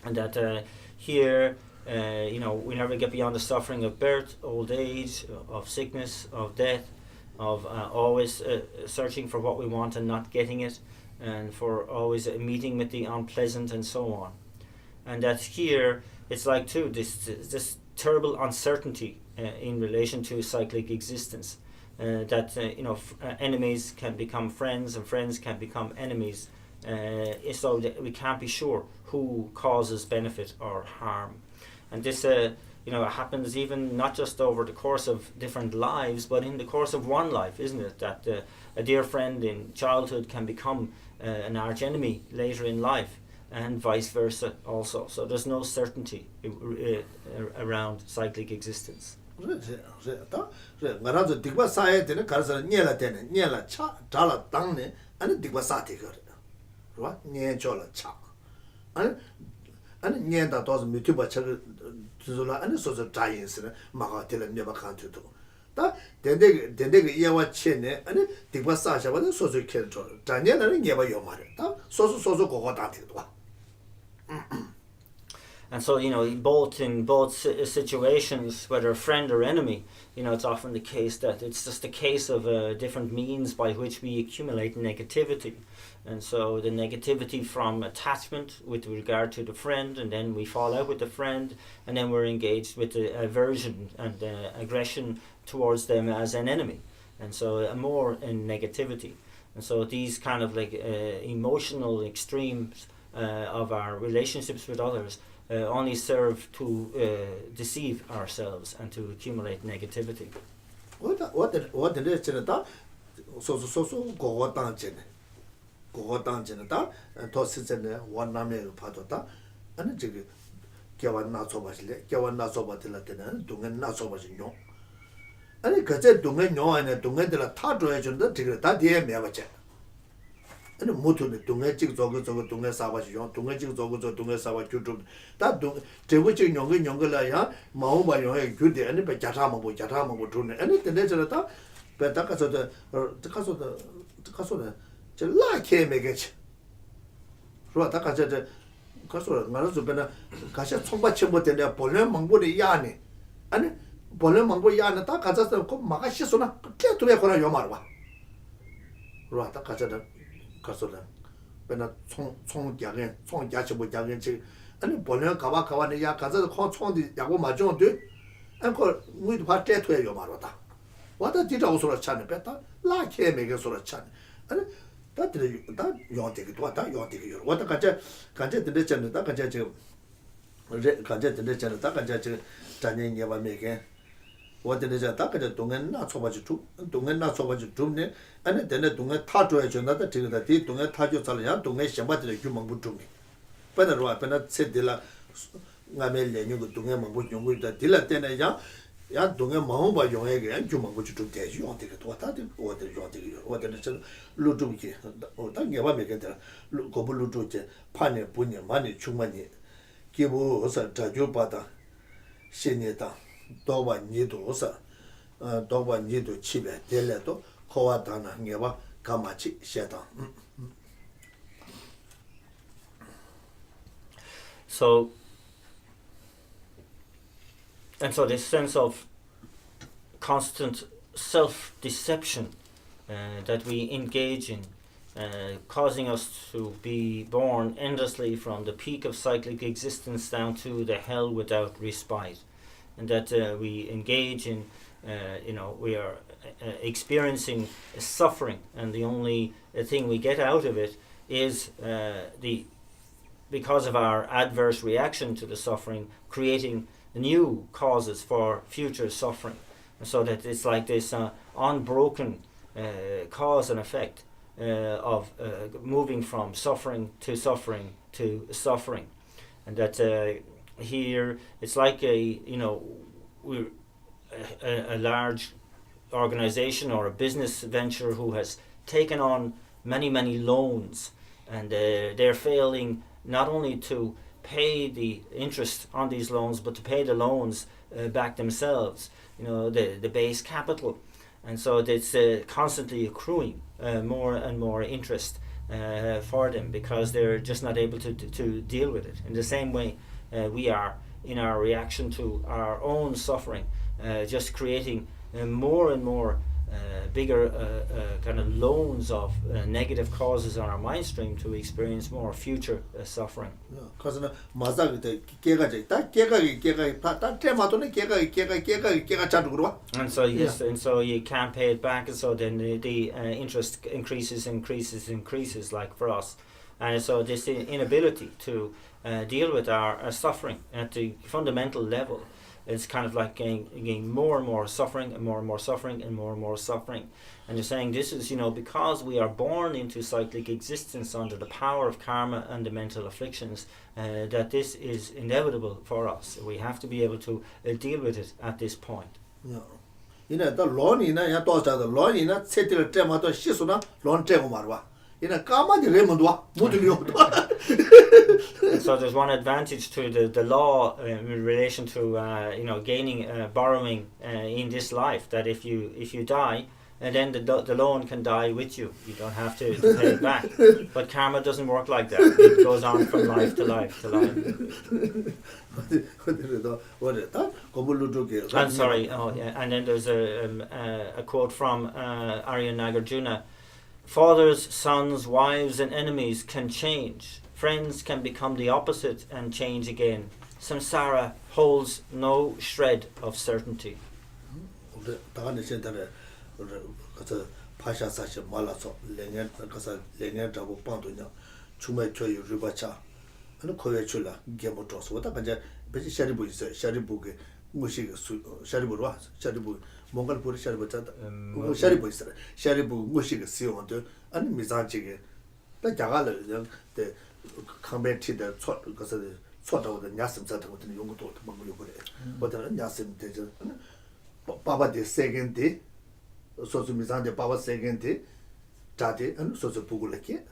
And that here, we never get beyond the suffering of birth, old age, of sickness, of death, of always searching for what we want and not getting it, and for always meeting with the unpleasant and so on. And that here it's like too this terrible uncertainty in relation to cyclic existence, that enemies can become friends and friends can become enemies, so that we can't be sure who causes benefit or harm. And this happens even not just over the course of different lives, but in the course of one life, isn't it? That a dear friend in childhood can become an arch enemy later in life, and vice versa also. So there's no certainty around cyclic existence. 아니 년다 도서 유튜브 책을 주소라 아니 소소 자인스는 막아 될 내가 칸트도 다 된데 이야와 쳇네 아니 디바 사샤바는 소소 캐릭터 자년은 내가 요 말을 다 소소 고고 다 되도 And so, in both situations, whether a friend or enemy, it's often the case that it's just a case of different means by which we accumulate negativity. And so the negativity from attachment with regard to the friend, and then we fall out with the friend, and then we're engaged with the aversion and aggression towards them as an enemy. And so more in negativity. And so these kind of emotional extremes of our relationships with others only serve to deceive ourselves and to accumulate negativity. What 아니 모두는 동네 찍 저거 동네 사바지요 동네 찍 저거 동네 사바 주주 다 제부지 용거라야 마오바 용에 규대 아니 배자타만 보 주네 아니 근데저다 배다가서도 저 라케 메게치 로다 가서도 가서 말아서 배나 가서 총받치 못된데 볼래 망보리 야네 아니 볼래 망보 야네 다 가서서 꼭 마가시소나 깨도에 거나 요 말봐 로다 가서도 가서라 배나 총 야치 뭐 야겐지 아니 본래 가와네 야 가서 총디 야고 맞죠도 안고 우리도 파테 토요 말하다 와다 디자 오소라 차네 배다 라케 메게 소라 차네 아니 다들 다 요한테게 도와다 요한테게 요 와다 간제 들렸잖아 다 간제 지금 간제 들레잖아. 다 간제 자네 예바 메게. 어디서 다 간제 동엔 나 초바지 두. 동엔 나 초바지 두네. 아니 되네 동에 타줘야 전화다 되다. 뒤 동에 타줘 살냐. 동에 셴바들 규망부 좀. 빼나로 빼나 세딜라 ngamelle nyugo 동에 망부 용고다 딜라 때네 야 동에 마음바 용에게 규망부 좀 대지 용되게 도와다들 어디 용되게 어디는 저 루두기 당겨봐 메게들 고불 루두제 판에 분이 많이 충만히 기부 어서 자주 받아 신이다 도바 니도 어서 도바 니도 집에 될래도 코와다나 해봐 가마치 셔다. So, and so this sense of constant self-deception that we engage in, causing us to be born endlessly from the peak of cyclic existence down to the hell without respite, and that we engage in, we are experiencing suffering, and the only thing we get out of it is because of our adverse reaction to the suffering, creating new causes for future suffering. And so that it's like this unbroken cause and effect of moving from suffering to suffering to suffering. And that here it's like we're a large organization or a business venture who has taken on many loans, and they're failing not only to pay the interest on these loans, but to pay the loans back themselves, the base capital. And so it's constantly accruing more and more interest for them, because they're just not able to deal with it. In the same way, we are, in our reaction to our own suffering, just creating more and more bigger kind of loans of negative causes on our mind stream to experience more future suffering. And so yes, and so you can't pay it back, and so then the interest increases like for us. And so this inability to deal with our suffering at the fundamental level, it's kind of like getting more and more suffering and more and more suffering and more and more suffering. And you're saying this is, because we are born into cyclic existence under the power of karma and the mental afflictions, that this is inevitable for us. We have to be able to deal with it at this point. Yeah. The loan ya to the loan settle to shisuna loan marwa. So there's one advantage to the law in relation to gaining borrowing in this life, that if you die, and then the loan can die with you. You don't have to pay it back. But karma doesn't work like that. It goes on from life to life to life. I'm sorry. Oh yeah. And then there's a quote from Arya Nagarjuna. Fathers, sons, wives and enemies can change. Friends can become the opposite and change again. Samsara holds no shred of certainty. 몽골 보리 샤리보자 샤리보 있어 샤리보 무시가 시원도 아니 미자지게 다 자가를 때 컴베티드 그래서 초도도 냐슴 같은 것도 연구도 뭔가 요거래 뭐든 냐슴 되죠 바바데 세겐데 소소 미자데 바바 세겐데 자데 안 소소 부글게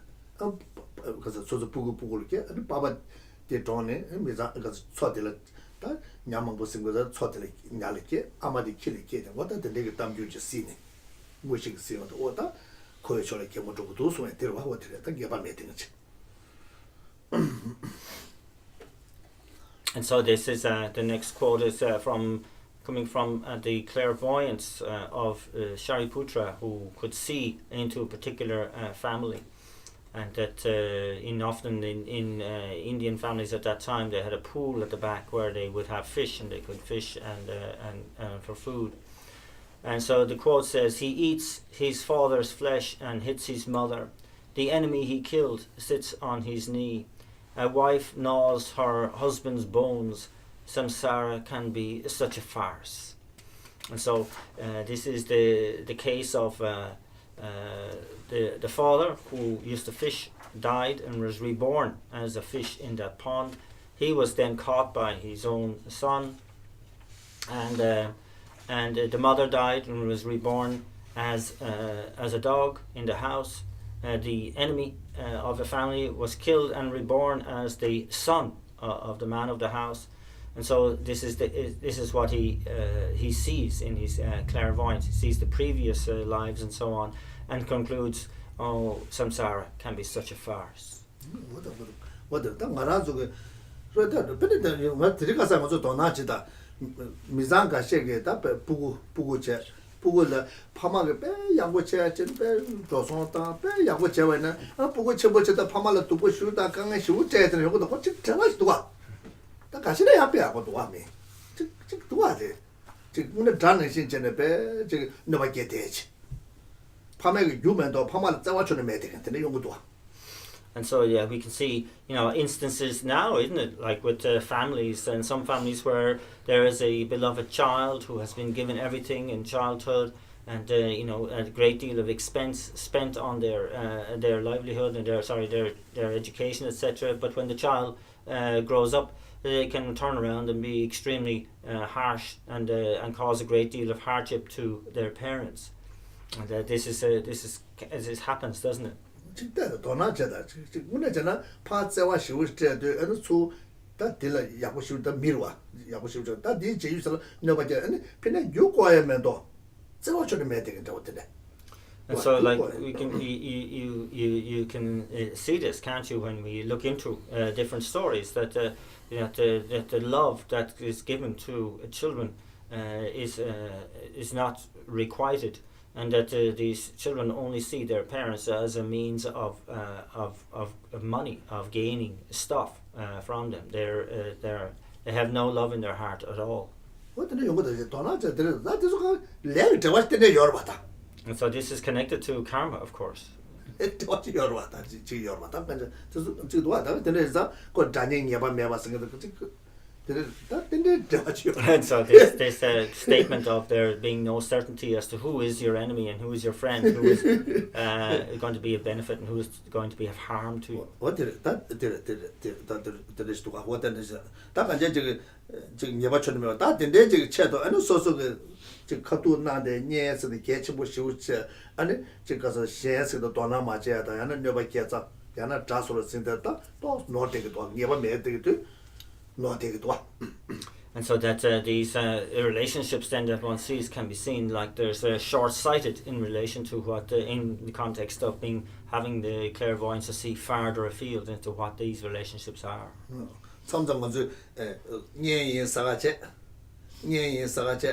그래서 소소 부글게 아니 바바 데 돈에 미자 그래서 초들 다 냐망도 생거서 초들 냐르게 아마디 킬게 뭐다 되게 담주지 시네 무식 시어도 오다 거기서를 개모도 도서에 들어와 어떻게 다 개발해 되는지. And so this is the next quote is coming from the clairvoyance of Shariputra, who could see into a particular family. And that often in Indian families at that time, they had a pool at the back where they would have fish, and they could fish and for food. And so the quote says, "He eats his father's flesh and hits his mother. The enemy he killed sits on his knee. a wife gnaws her husband's bones, samsara can be such a farce. And so this is the case of the father who used to fish, died and was reborn as a fish in that pond. He was then caught by his own son, and the mother died and was reborn as a dog in the house. The enemy of the family was killed and reborn as the son of the man of the house. And so this is what he sees in his clairvoyance. He sees the previous lives and so on, and concludes, "Oh, samsara can be such a farce." 부고를 파마를 빼 양고체 전배 조선다 빼 양고체에는 부고 첨부체다 파마를 두고 쉬다 강에 쉬우체들 요것도 같이 전화시 두고 다 가시네 앞에 하고 두고미 즉 두고지 즉 오늘 자는 신전에 빼즉 너밖에 되지 파마가 유면도 파마를 잡아주는 매대한테 용도도. And so, yeah, we can see, instances now, isn't it? Like with families, and some families where there is a beloved child who has been given everything in childhood, and a great deal of expense spent on their livelihood and their education, etc. But when the child grows up, they can turn around and be extremely harsh and cause a great deal of hardship to their parents. And this happens, doesn't it? 진짜 도나제다. 오늘잖아 파츠와 쉬우스테도 어느 수다 딜라 야고시우다 미루와 야고시우다 다디 제유서 너바게 아니 그냥 요거야면도 저거처럼 매되겠다 어때? And so, like, we can you can see this, can't you, when we look into different stories that the love that is given to children is not requited. And that these children only see their parents as a means of money, of gaining stuff from them. They have no love in their heart at all. And so this is connected to karma, of course. And so this statement of there being no certainty as to who is your enemy and who is your friend, who is going to be a benefit and who is going to be of harm to you. And so that these relationships then that one sees can be seen like there's short-sighted in relation to what in the context of having the clairvoyance to see farther afield into what these relationships are.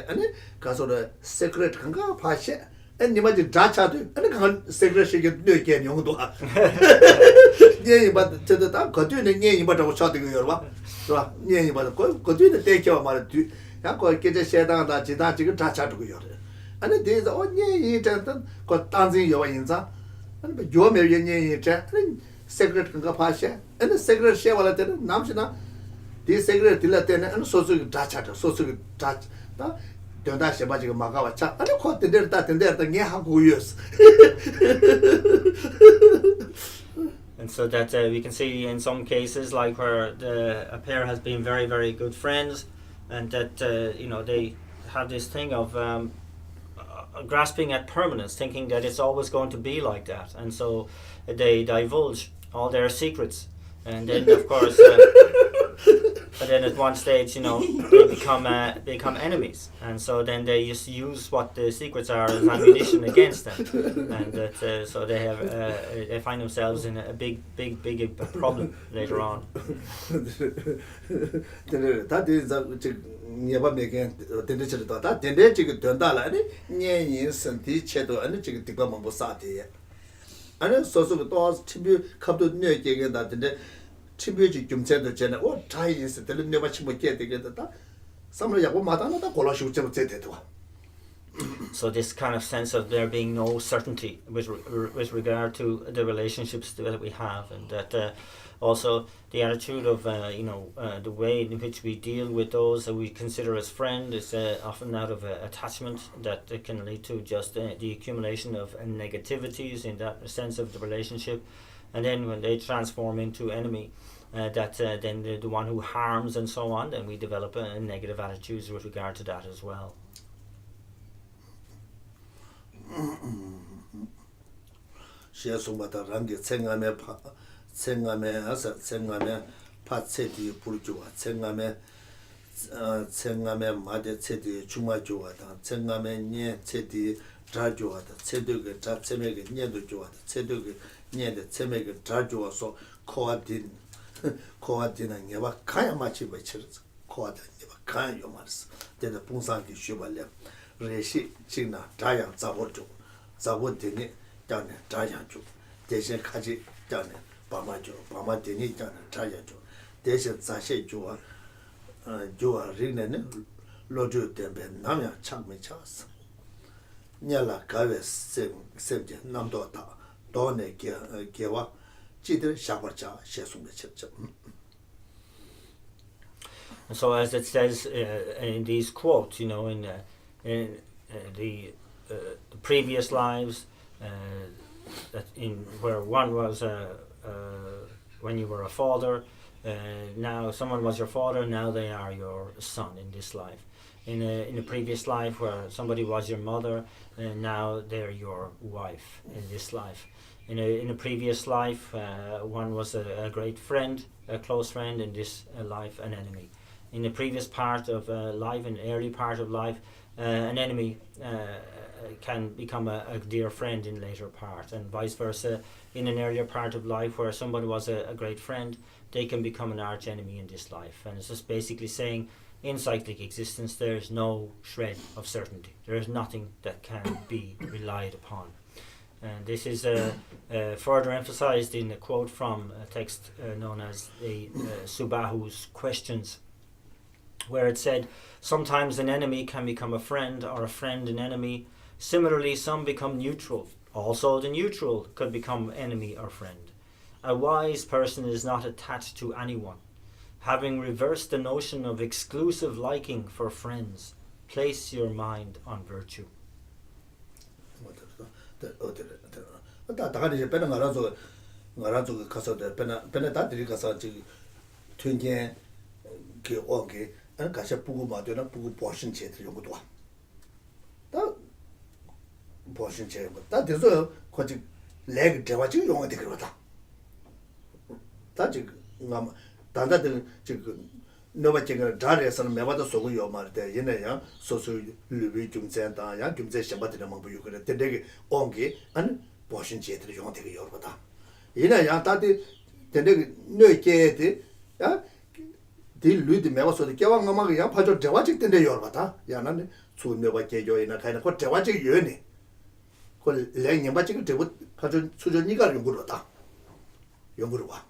아니 가서는 secret 간가 파셰 아니 맞지 자차도 아니 간 secret시게 뇌게 용도 예 맞다 저다 거뒤는 예 맞다고 쳐대고 열봐 좋아 예 맞다 거뒤는 대겨 말아 뒤 약고 깨제 세다다 지다 지금 자차도 열 아니 대서 언예 이전던 거 단진 요 인자 아니 요메 예예 자 secret 간가 파셰 아니 secret 쉐와라 때는 남시나 디 secret 들라때는 아니 소수 자차도 소수 자 된다 셔바지가 막아와 차 아니 코트들 다 된다 게 하고 있어. And so that we can see in some cases like where a pair has been very, very good friends, and that they have this thing of grasping at permanence, thinking that it's always going to be like that, and so they divulge all their secrets, and then of course but then at one stage they become enemies, and so then they just use what the secrets are as ammunition against them, and that so they find themselves in a big problem later on. that is never making the that then 지금 된다라 아니 년인 선티 체도 아니 지금 디가만 못 사대 아니 소소도 또 친구 갑도 뇌 얘기한다던데 친구지 좀체도 전에 차이스 들은 내가 친구 되겠다 삼을 야고 마다나다 골라시고 좀 제대로. So this kind of sense of there being no certainty with regard to the relationships that we have, and that Also, the attitude of the way in which we deal with those that we consider as friend is often out of attachment that can lead to just the accumulation of negativities in that sense of the relationship, and then when they transform into enemy, then the one who harms and so on, then we develop negative attitudes with regard to that as well. 시에송바다 랑게 생감에 아사 생감에 파체디 부르주와 생감에 마데 체디 중마주와다 생감에 nye 체디 자주와다 체드게 자체메게 녜도 주와다 체드게 녜데 체메게 자주와서 코아딘은 녀바 카야 마치 버치르스 코아딘 녀바 카야 요마르스 데다 봉상기 쉬발래 레시 징나 자양 자보죠 자보되니 자네 자양주 대신 가지 자네 바마죠 바마되니 자네 자양주 대신 자세 주와 주와 리네는 로주 때문에 남야 참매 차스 냐라 가베 셈제 남도다 도네 개와 지들 샤버자 셰송의 첩첩. So as it says in these quotes, in the previous lives, that in where one was when you were a father, now someone was your father, now they are your son in this life. In a previous life where somebody was your mother, now they're your wife in this life. In a previous life, one was a great friend, a close friend. In this life, an enemy. In the previous part of life, an early part of life, an enemy can become a dear friend in later part, and vice versa. In an earlier part of life, where somebody was a great friend, they can become an arch enemy in this life. And it's just basically saying, in cyclic existence, there is no shred of certainty. There is nothing that can be relied upon. And this is further emphasized in a quote from a text known as the Subahu's Questions, where it said, sometimes an enemy can become a friend, or a friend an enemy. Similarly, some become neutral. Also, the neutral could become enemy or friend. A wise person is not attached to anyone. Having reversed the notion of exclusive liking for friends, place your mind on virtue. 다가리 이제 배는 가라서 가서 배는 다들이 가서 저기 튼게 그 오게 안 가서 보고 마도나 보고 보신 제들 연구도 와. 다 보신 제 다 돼서 거기 렉 대화지 용어들 그러다. 다 지금 남 단다들 지금 너가 지금 자리에서는 매바도 속을 요 말때 얘네야 소소 르비 좀 젠다 야 좀제 셔바들 뭐 보여 그래 되게 온게 안 보신 제들 용 되게 여러다 얘네야 다들 되게 뇌게데 야 딜루드 매바서도 개왕가마가 야 파저 대화직 된데 여러다 야 나는 수뇌바 개조이나 가는 거 대화직 여네 그 랭님바 지금 대부 파저 수전이가 연구로다 연구로 와.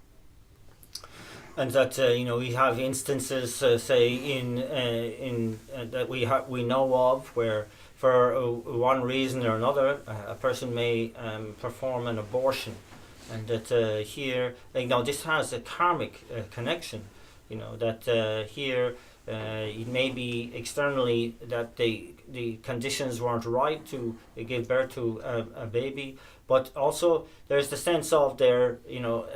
And that we have instances, say in that we know of, where for one reason or another a person may perform an abortion, and that here this has a karmic connection. That here it may be externally that the conditions weren't right to give birth to a baby. But also, there's the sense of there,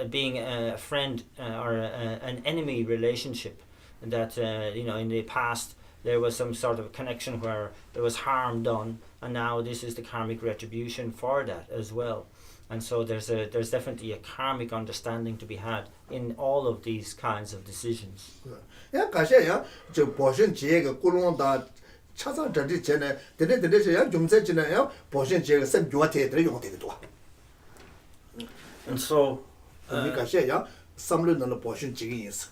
being a friend or an enemy relationship. That in the past there was some sort of connection where there was harm done, and now this is the karmic retribution for that as well. And so there's definitely a karmic understanding to be had in all of these kinds of decisions. 야 가셔야 저 보신 지혜가 꿀론다 찾아들지 전에 되는데야 좀 세지나요 보신 지혜가 선 교화태들 용되기도 와. And so 가셔야 삼륜는 보신 지기 있어.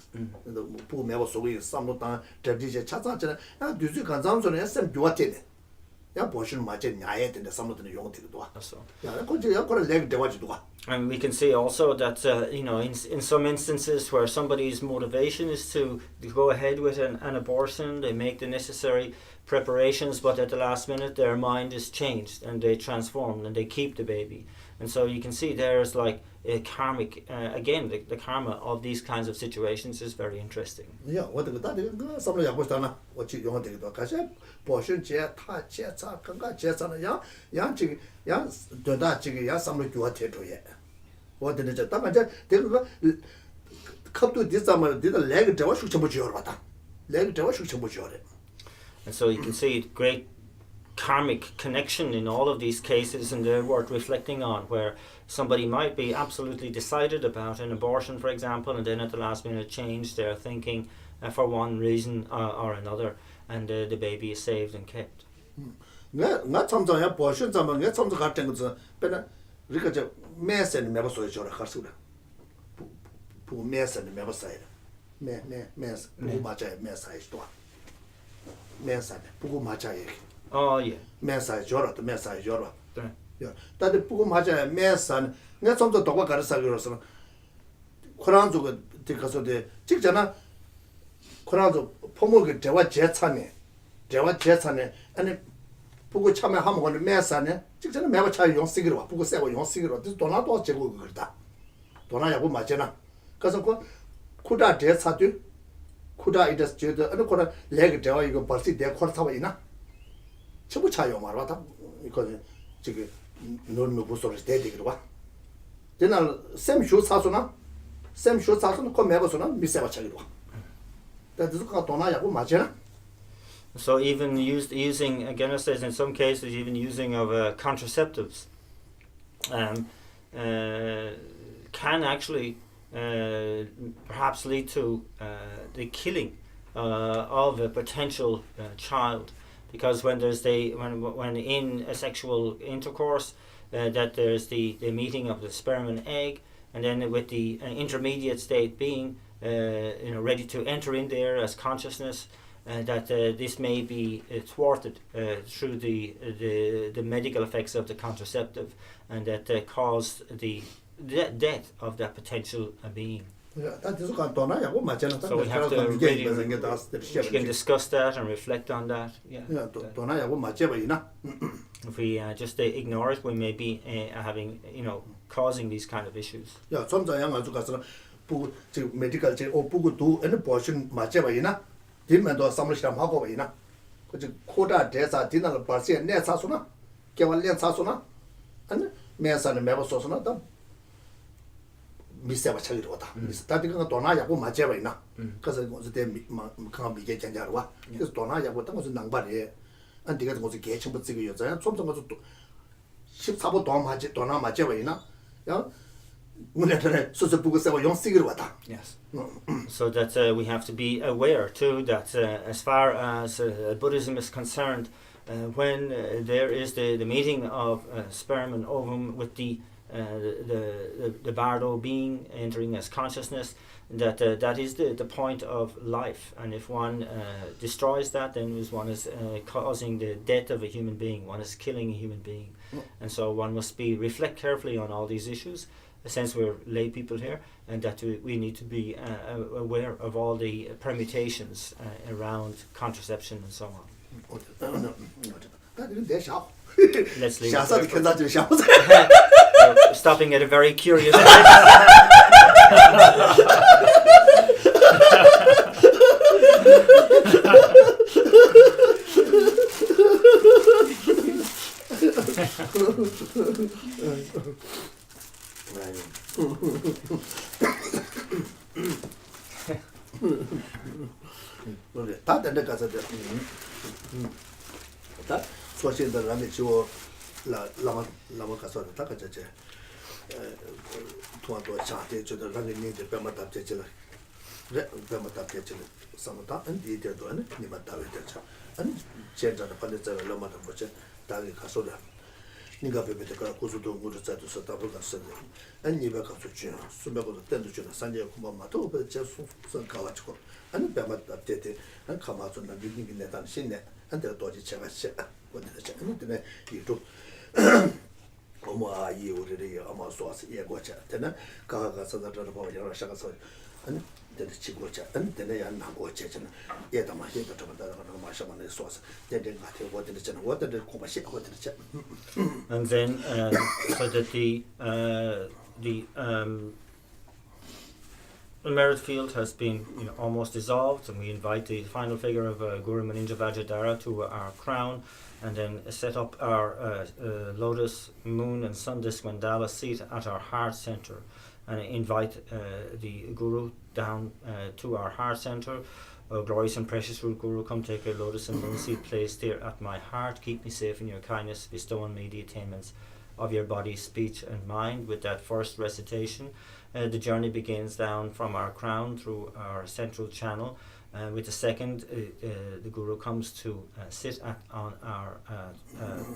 부 매버 속에 삼로다 저지제 찾아잖아. 야 뒤지 간장소는 선 교화태네. 야 보신 맞제 냐야 된다 삼로는 용되기도 와. 야 거기야 거를 렉 대화지도 와. And we can see also that in some instances where somebody's motivation is to go ahead with an abortion, they make the necessary preparations, but at the last minute their mind is changed and they transform and they keep the baby. And so you can see there's like a karmic, again, the karma of these kinds of situations is very interesting. Yeah, what the some ya bostana, what you want to do, Kasha, portion chair, ta chair, kanga chair, yang chick, yang, do that chick, ya, some of you are tattoo yet. What did it Tamaja? They come to this summer, did a leg to wash Chambuchorata. Leg to wash Chambuchore. And so you can see great karmic connection in all of these cases, and they're worth reflecting on, where somebody might be absolutely decided about an abortion, for example, and then at the last minute change their thinking for one reason or another, and the baby is saved and kept. Not sometimes abortion, some get some cartons, but Rica mess and never saw each other. Poor mess and never said. Mess, much mess I store. Mess and Pugumacha. Oh, yeah. Message Jora to message Jora. Yeah. That the Pugumacha mess and not some the dog got a sagros. Koranzo because of the Chichana Koranzo Pomog Jawa Jetsane. Jawa Jetsane and Pugu Chama Ham on the mess and Chichana never child young cigarette, Pugu say young cigarette. This Donato Chegurta. Donaya Machena. Because of Kuda Jetsatu. Kuda it is Judah and Koda leg Jawa you go pursue their Kortawina. 전부 차요 말하다 이거 지금 논문 부서를 대대기로 와. 되나 샘쇼 사소나 샘쇼 사소나 그 매버서나 미세가 차기로 와. that's So even using, again, it says in some cases, even using of contraceptives can actually perhaps lead to the killing of a potential child, because when there's when in a sexual intercourse that there's the meeting of the sperm and egg, and then with the intermediate state being ready to enter in there as consciousness, that this may be thwarted through the medical effects of the contraceptive, and that cause the death of that potential being. So we have to really we can discuss that and reflect on that. Yeah. If we just ignore it, we may be having, causing these kind of issues. Yeah, sometimes medical do any portion Dimendo Samisham Hagovina, which Koda Desa Dinner Barcia Net Sasuna, Kevalian Sasuna, and Mesa and Mevasosona. Miss Savachilota, starting on Donaya Macherina, because it was the can't be getting Jarwa. This Donaya was in Nambari, and the was a gate with cigarettes, and something was to ship Sabo Dom Donna Macherina. So the book is a young cigarette. Yes. So that we have to be aware too that as far as Buddhism is concerned, when there is the meeting of sperm and ovum with the bardo being entering as consciousness, that that is the point of life, and if one destroys that, then one is causing the death of a human being, one is killing a human being. And so one must reflect carefully on all these issues, since we're lay people here, and that we need to be aware of all the permutations around contraception and so on. Let's leave it. Stopping at a very curious place. Lama Castle, Takaja, Tuanto Chate, to the running need the Permata Techilla, Permata Techilla, Samata, and the Done, Nimatavi Techa, and Chenta the Panetta Lama Boche, Tali Casoda, Nigape Metaka, Kuzudo, Mudasa to Satabuka, and Nibaka Suchina, Sumago the Tenduchina, Sandia Kumamato, but just some Kalacho, and Permata Tete, and Kamato, and beginning in that and Sine, and the Dodgy Chavas, what did the you took. You already almost was a year, Tena, Kaga, so that about your Shaka, and the Chigocha, and then they are not watching. Yet I'm here to talk about the source. Then they got what in the channel, what did the Kumashi, what did the chat. And then, so that the merit field has been almost dissolved, and we invite the final figure of Guru Maninja Vajradhara to our crown, and then set up our lotus, moon and sun disk mandala seat at our heart center, and invite the Guru down to our heart center. Oh, glorious and precious root Guru, come take your lotus and moon seat placed here at my heart. Keep me safe in your kindness. Bestow on me the attainments of your body, speech and mind. With that first recitation, the journey begins down from our crown through our central channel. With the second, the Guru comes to sit on our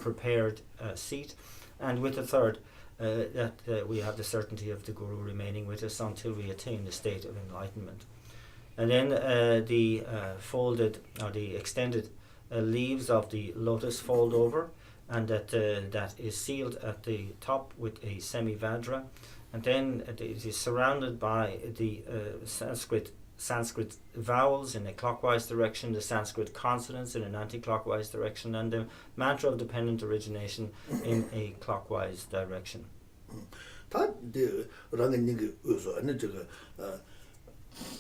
prepared seat. And with the third, we have the certainty of the Guru remaining with us until we attain the state of enlightenment. And then the folded or the extended leaves of the lotus fold over, and that is sealed at the top with a semi-vadra, and then it is surrounded by the Sanskrit vowels in a clockwise direction, the Sanskrit consonants in an anti-clockwise direction, and the mantra of dependent origination in a clockwise direction.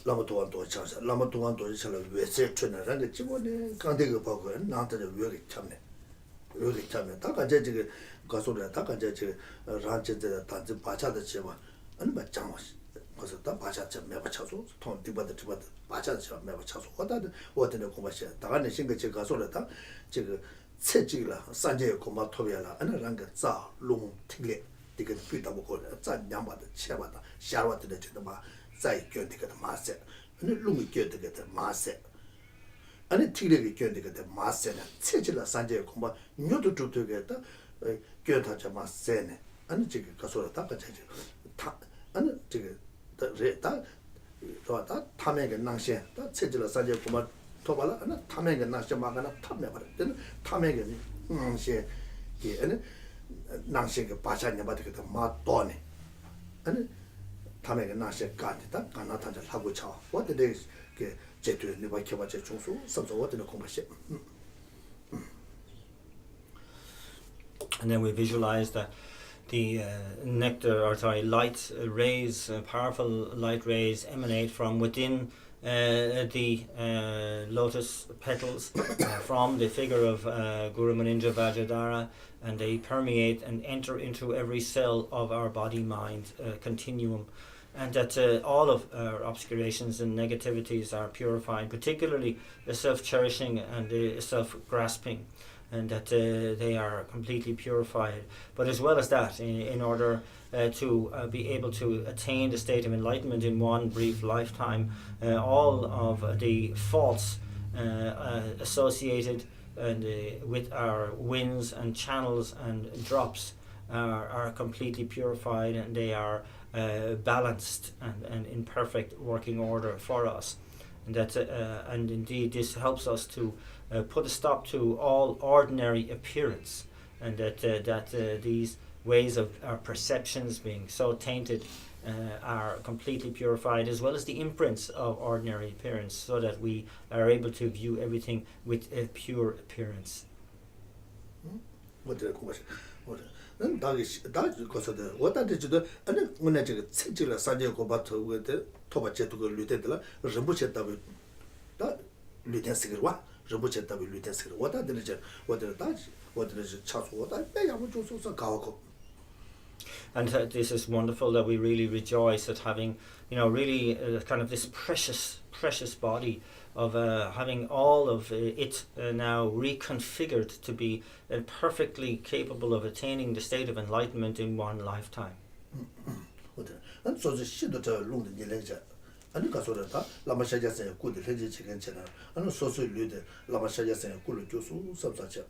Lama tuwan tuwa chansa, lama tuwan tuwa chala wese chuna ranga chigo ne kandega pako nanta de wege chamne ta kanja chiga gasura ta kanja chiga ranche de tanzi bacha de chiwa ane ba changwa kasa ta bacha chiga meba chaso tong dibada bacha chiga meba chaso wata de kuma shiya ta kanya shinga chiga gasura ta chiga tse chiga la sanje kuma tobiya la ane ranga za lung tingle diga pita buko za nyamba de cheba da sharwa de chiga ma zai gyön de maase ane lungi gyön de maase ane tigre gyön de maase ne tsechila sanje komba nyodo tukto ge ta gyön ta cha maase ne ane chige kasora ta ka cheje ta ane chige ta re ta ro ta tame ge nangshe ta tsechila sanje komba tobala ane tame ge nangshe ma gana tame ba de tame ge nangshe ge ane nangshe ge bacha ne ba de ma do ne ane 타메가 나셔 간다 간나타자 하고 차 어디에 그 제도 네가 켜봐제 중수 선서 어디에 공부시. And then we visualize that the light rays, powerful light rays emanate from within the lotus petals from the figure of Guru Maninja Vajradhara, and they permeate and enter into every cell of our body-mind continuum, and that all of our obscurations and negativities are purified, particularly the self-cherishing and the self-grasping, and that they are completely purified. But as well as that, in order to be able to attain the state of enlightenment in one brief lifetime, all of the faults associated with our winds and channels and drops are completely purified, and they are balanced and in perfect working order for us. And that and indeed this helps us to put a stop to all ordinary appearance, and that these ways of our perceptions being so tainted are completely purified, as well as the imprints of ordinary appearance, so that we are able to view everything with a pure appearance. 난 다기 거서도 왔다지도 아니 오늘 저기 책질을 사제 고바토 그때 토바체도 그 류데들 르부체다고 다 류데스기와 르부체다고 류데스기 왔다들이 왔다다지 왔다지 차서 왔다 빼야고 줘서 가고. And this is wonderful that we really rejoice at having, really kind of this precious body of having all of it now reconfigured to be perfectly capable of attaining the state of enlightenment in one lifetime. And so the shit that long the lecture. And because of that, Lama Shaja say a good religion and so Lama Shaja say a good substantial.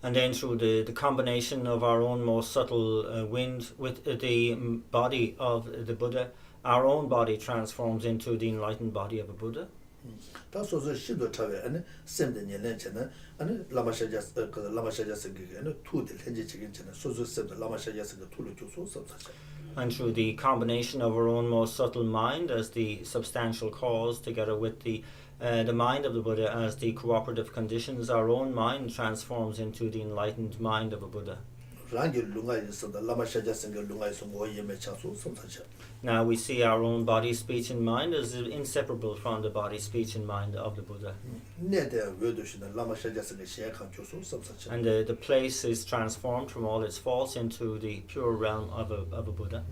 And then through the combination of our own most subtle wind with the body of the Buddha, our own body transforms into the enlightened body of a Buddha. That's also Shido Tave and send the Nilenchana and Lama Shaja and two the Lenji chicken, so send the Lama Shaja and Tulu substantial. And through the combination of our own most subtle mind as the substantial cause, together with the mind of the Buddha as the cooperative conditions, our own mind transforms into the enlightened mind of a Buddha. Now we see our own body, speech and mind as inseparable from the body, speech and mind of the Buddha. And the place is transformed from all its faults into the pure realm of a Buddha.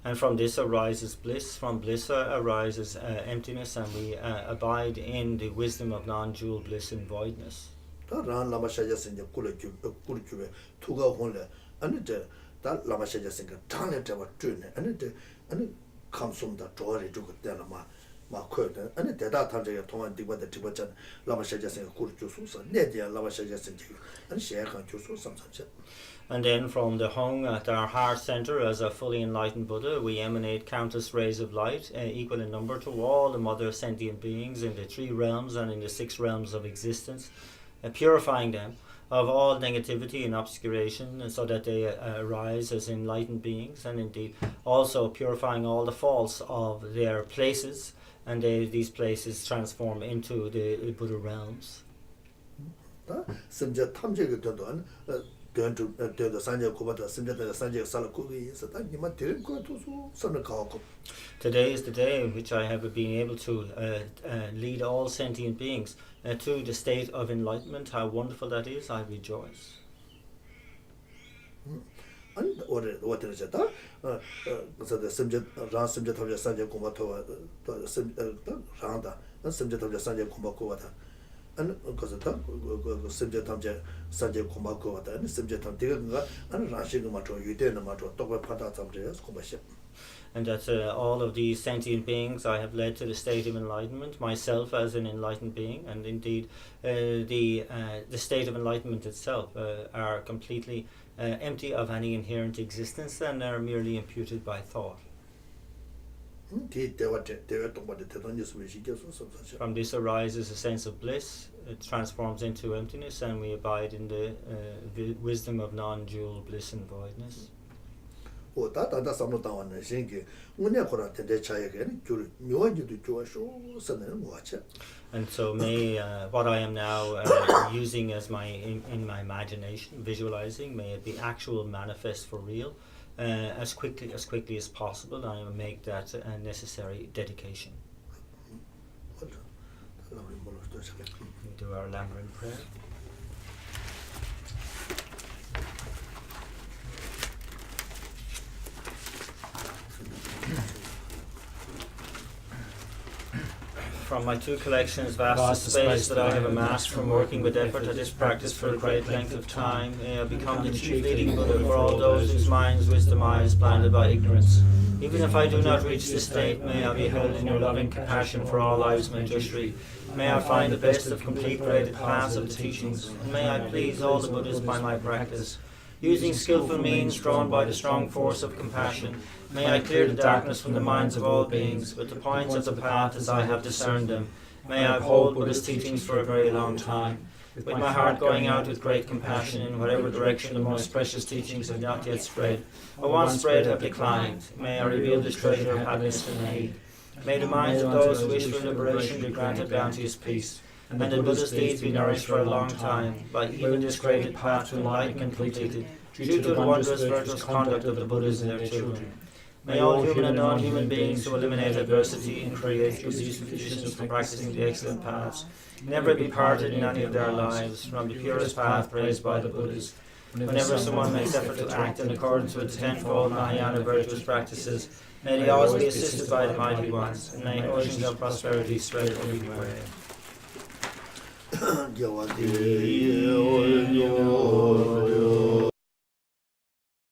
And from this arises bliss, from bliss arises emptiness, and we abide in the wisdom of non-dual bliss and voidness. And then from the hung at our heart center as a fully enlightened Buddha, we emanate countless rays of light, equal in number to all the mother sentient beings in the 3 realms and in the 6 realms of existence, purifying them of all negativity and obscuration, and so that they arise as enlightened beings, and indeed also purifying all the faults of their places, and these places transform into the Buddha realms. Today is the day in which I have been able to lead all sentient beings to the state of enlightenment. How wonderful that is! I rejoice. And what is it? So the subject ran subject of the Sanjay Kumato, Randa, and subject of the Sanjay Kumakota. And because the subject of Sanjay Kumakota and the subject of Diga and Rashing Mato, you did Mato, Toba Patat of the Kumbaship. And that all of these sentient beings I have led to the state of enlightenment, myself as an enlightened being, and indeed the state of enlightenment itself are completely empty of any inherent existence and are merely imputed by thought. From this arises a sense of bliss, it transforms into emptiness, and we abide in the wisdom of non-dual bliss and voidness. And so may what I am now using as in my imagination, visualizing, may it be actual, manifest for real, as quickly as possible. I will make that a necessary dedication. We do our Lamrim prayer. From my 2 collections, vast space that I have amassed from working with effort at this practice for a great length of time, may I become the chief leading Buddha for all those whose minds' wisdom eye is blinded by ignorance. Even if I do not reach this state, may I be held in your loving compassion for all lives meant to Shri. May I find the best of complete graded paths of the teachings, and may I please all the Buddhas by my practice. Using skillful means drawn by the strong force of compassion, may I clear the darkness from the minds of all beings with the points of the path as I have discerned them. May I uphold Buddha's teachings for a very long time, with my heart going out with great compassion in whatever direction the most precious teachings have not yet spread, or once spread have declined. May I reveal this treasure of happiness and aid. May the minds of those who wish for liberation be granted bounteous peace, and that Buddha's deeds be nourished for a long time, by even this graded path to enlightenment completed, due to the wondrous virtuous conduct of the Buddhas and their children. May all human and non-human beings who eliminate adversity and create conducive conditions for practicing the excellent paths never be parted in any of their lives from the purest path praised by the Buddhas. Whenever someone makes effort to act in accordance with the 10-fold Mahayana virtuous practices, may they always be assisted by the mighty ones, and may oceans of prosperity spread everywhere.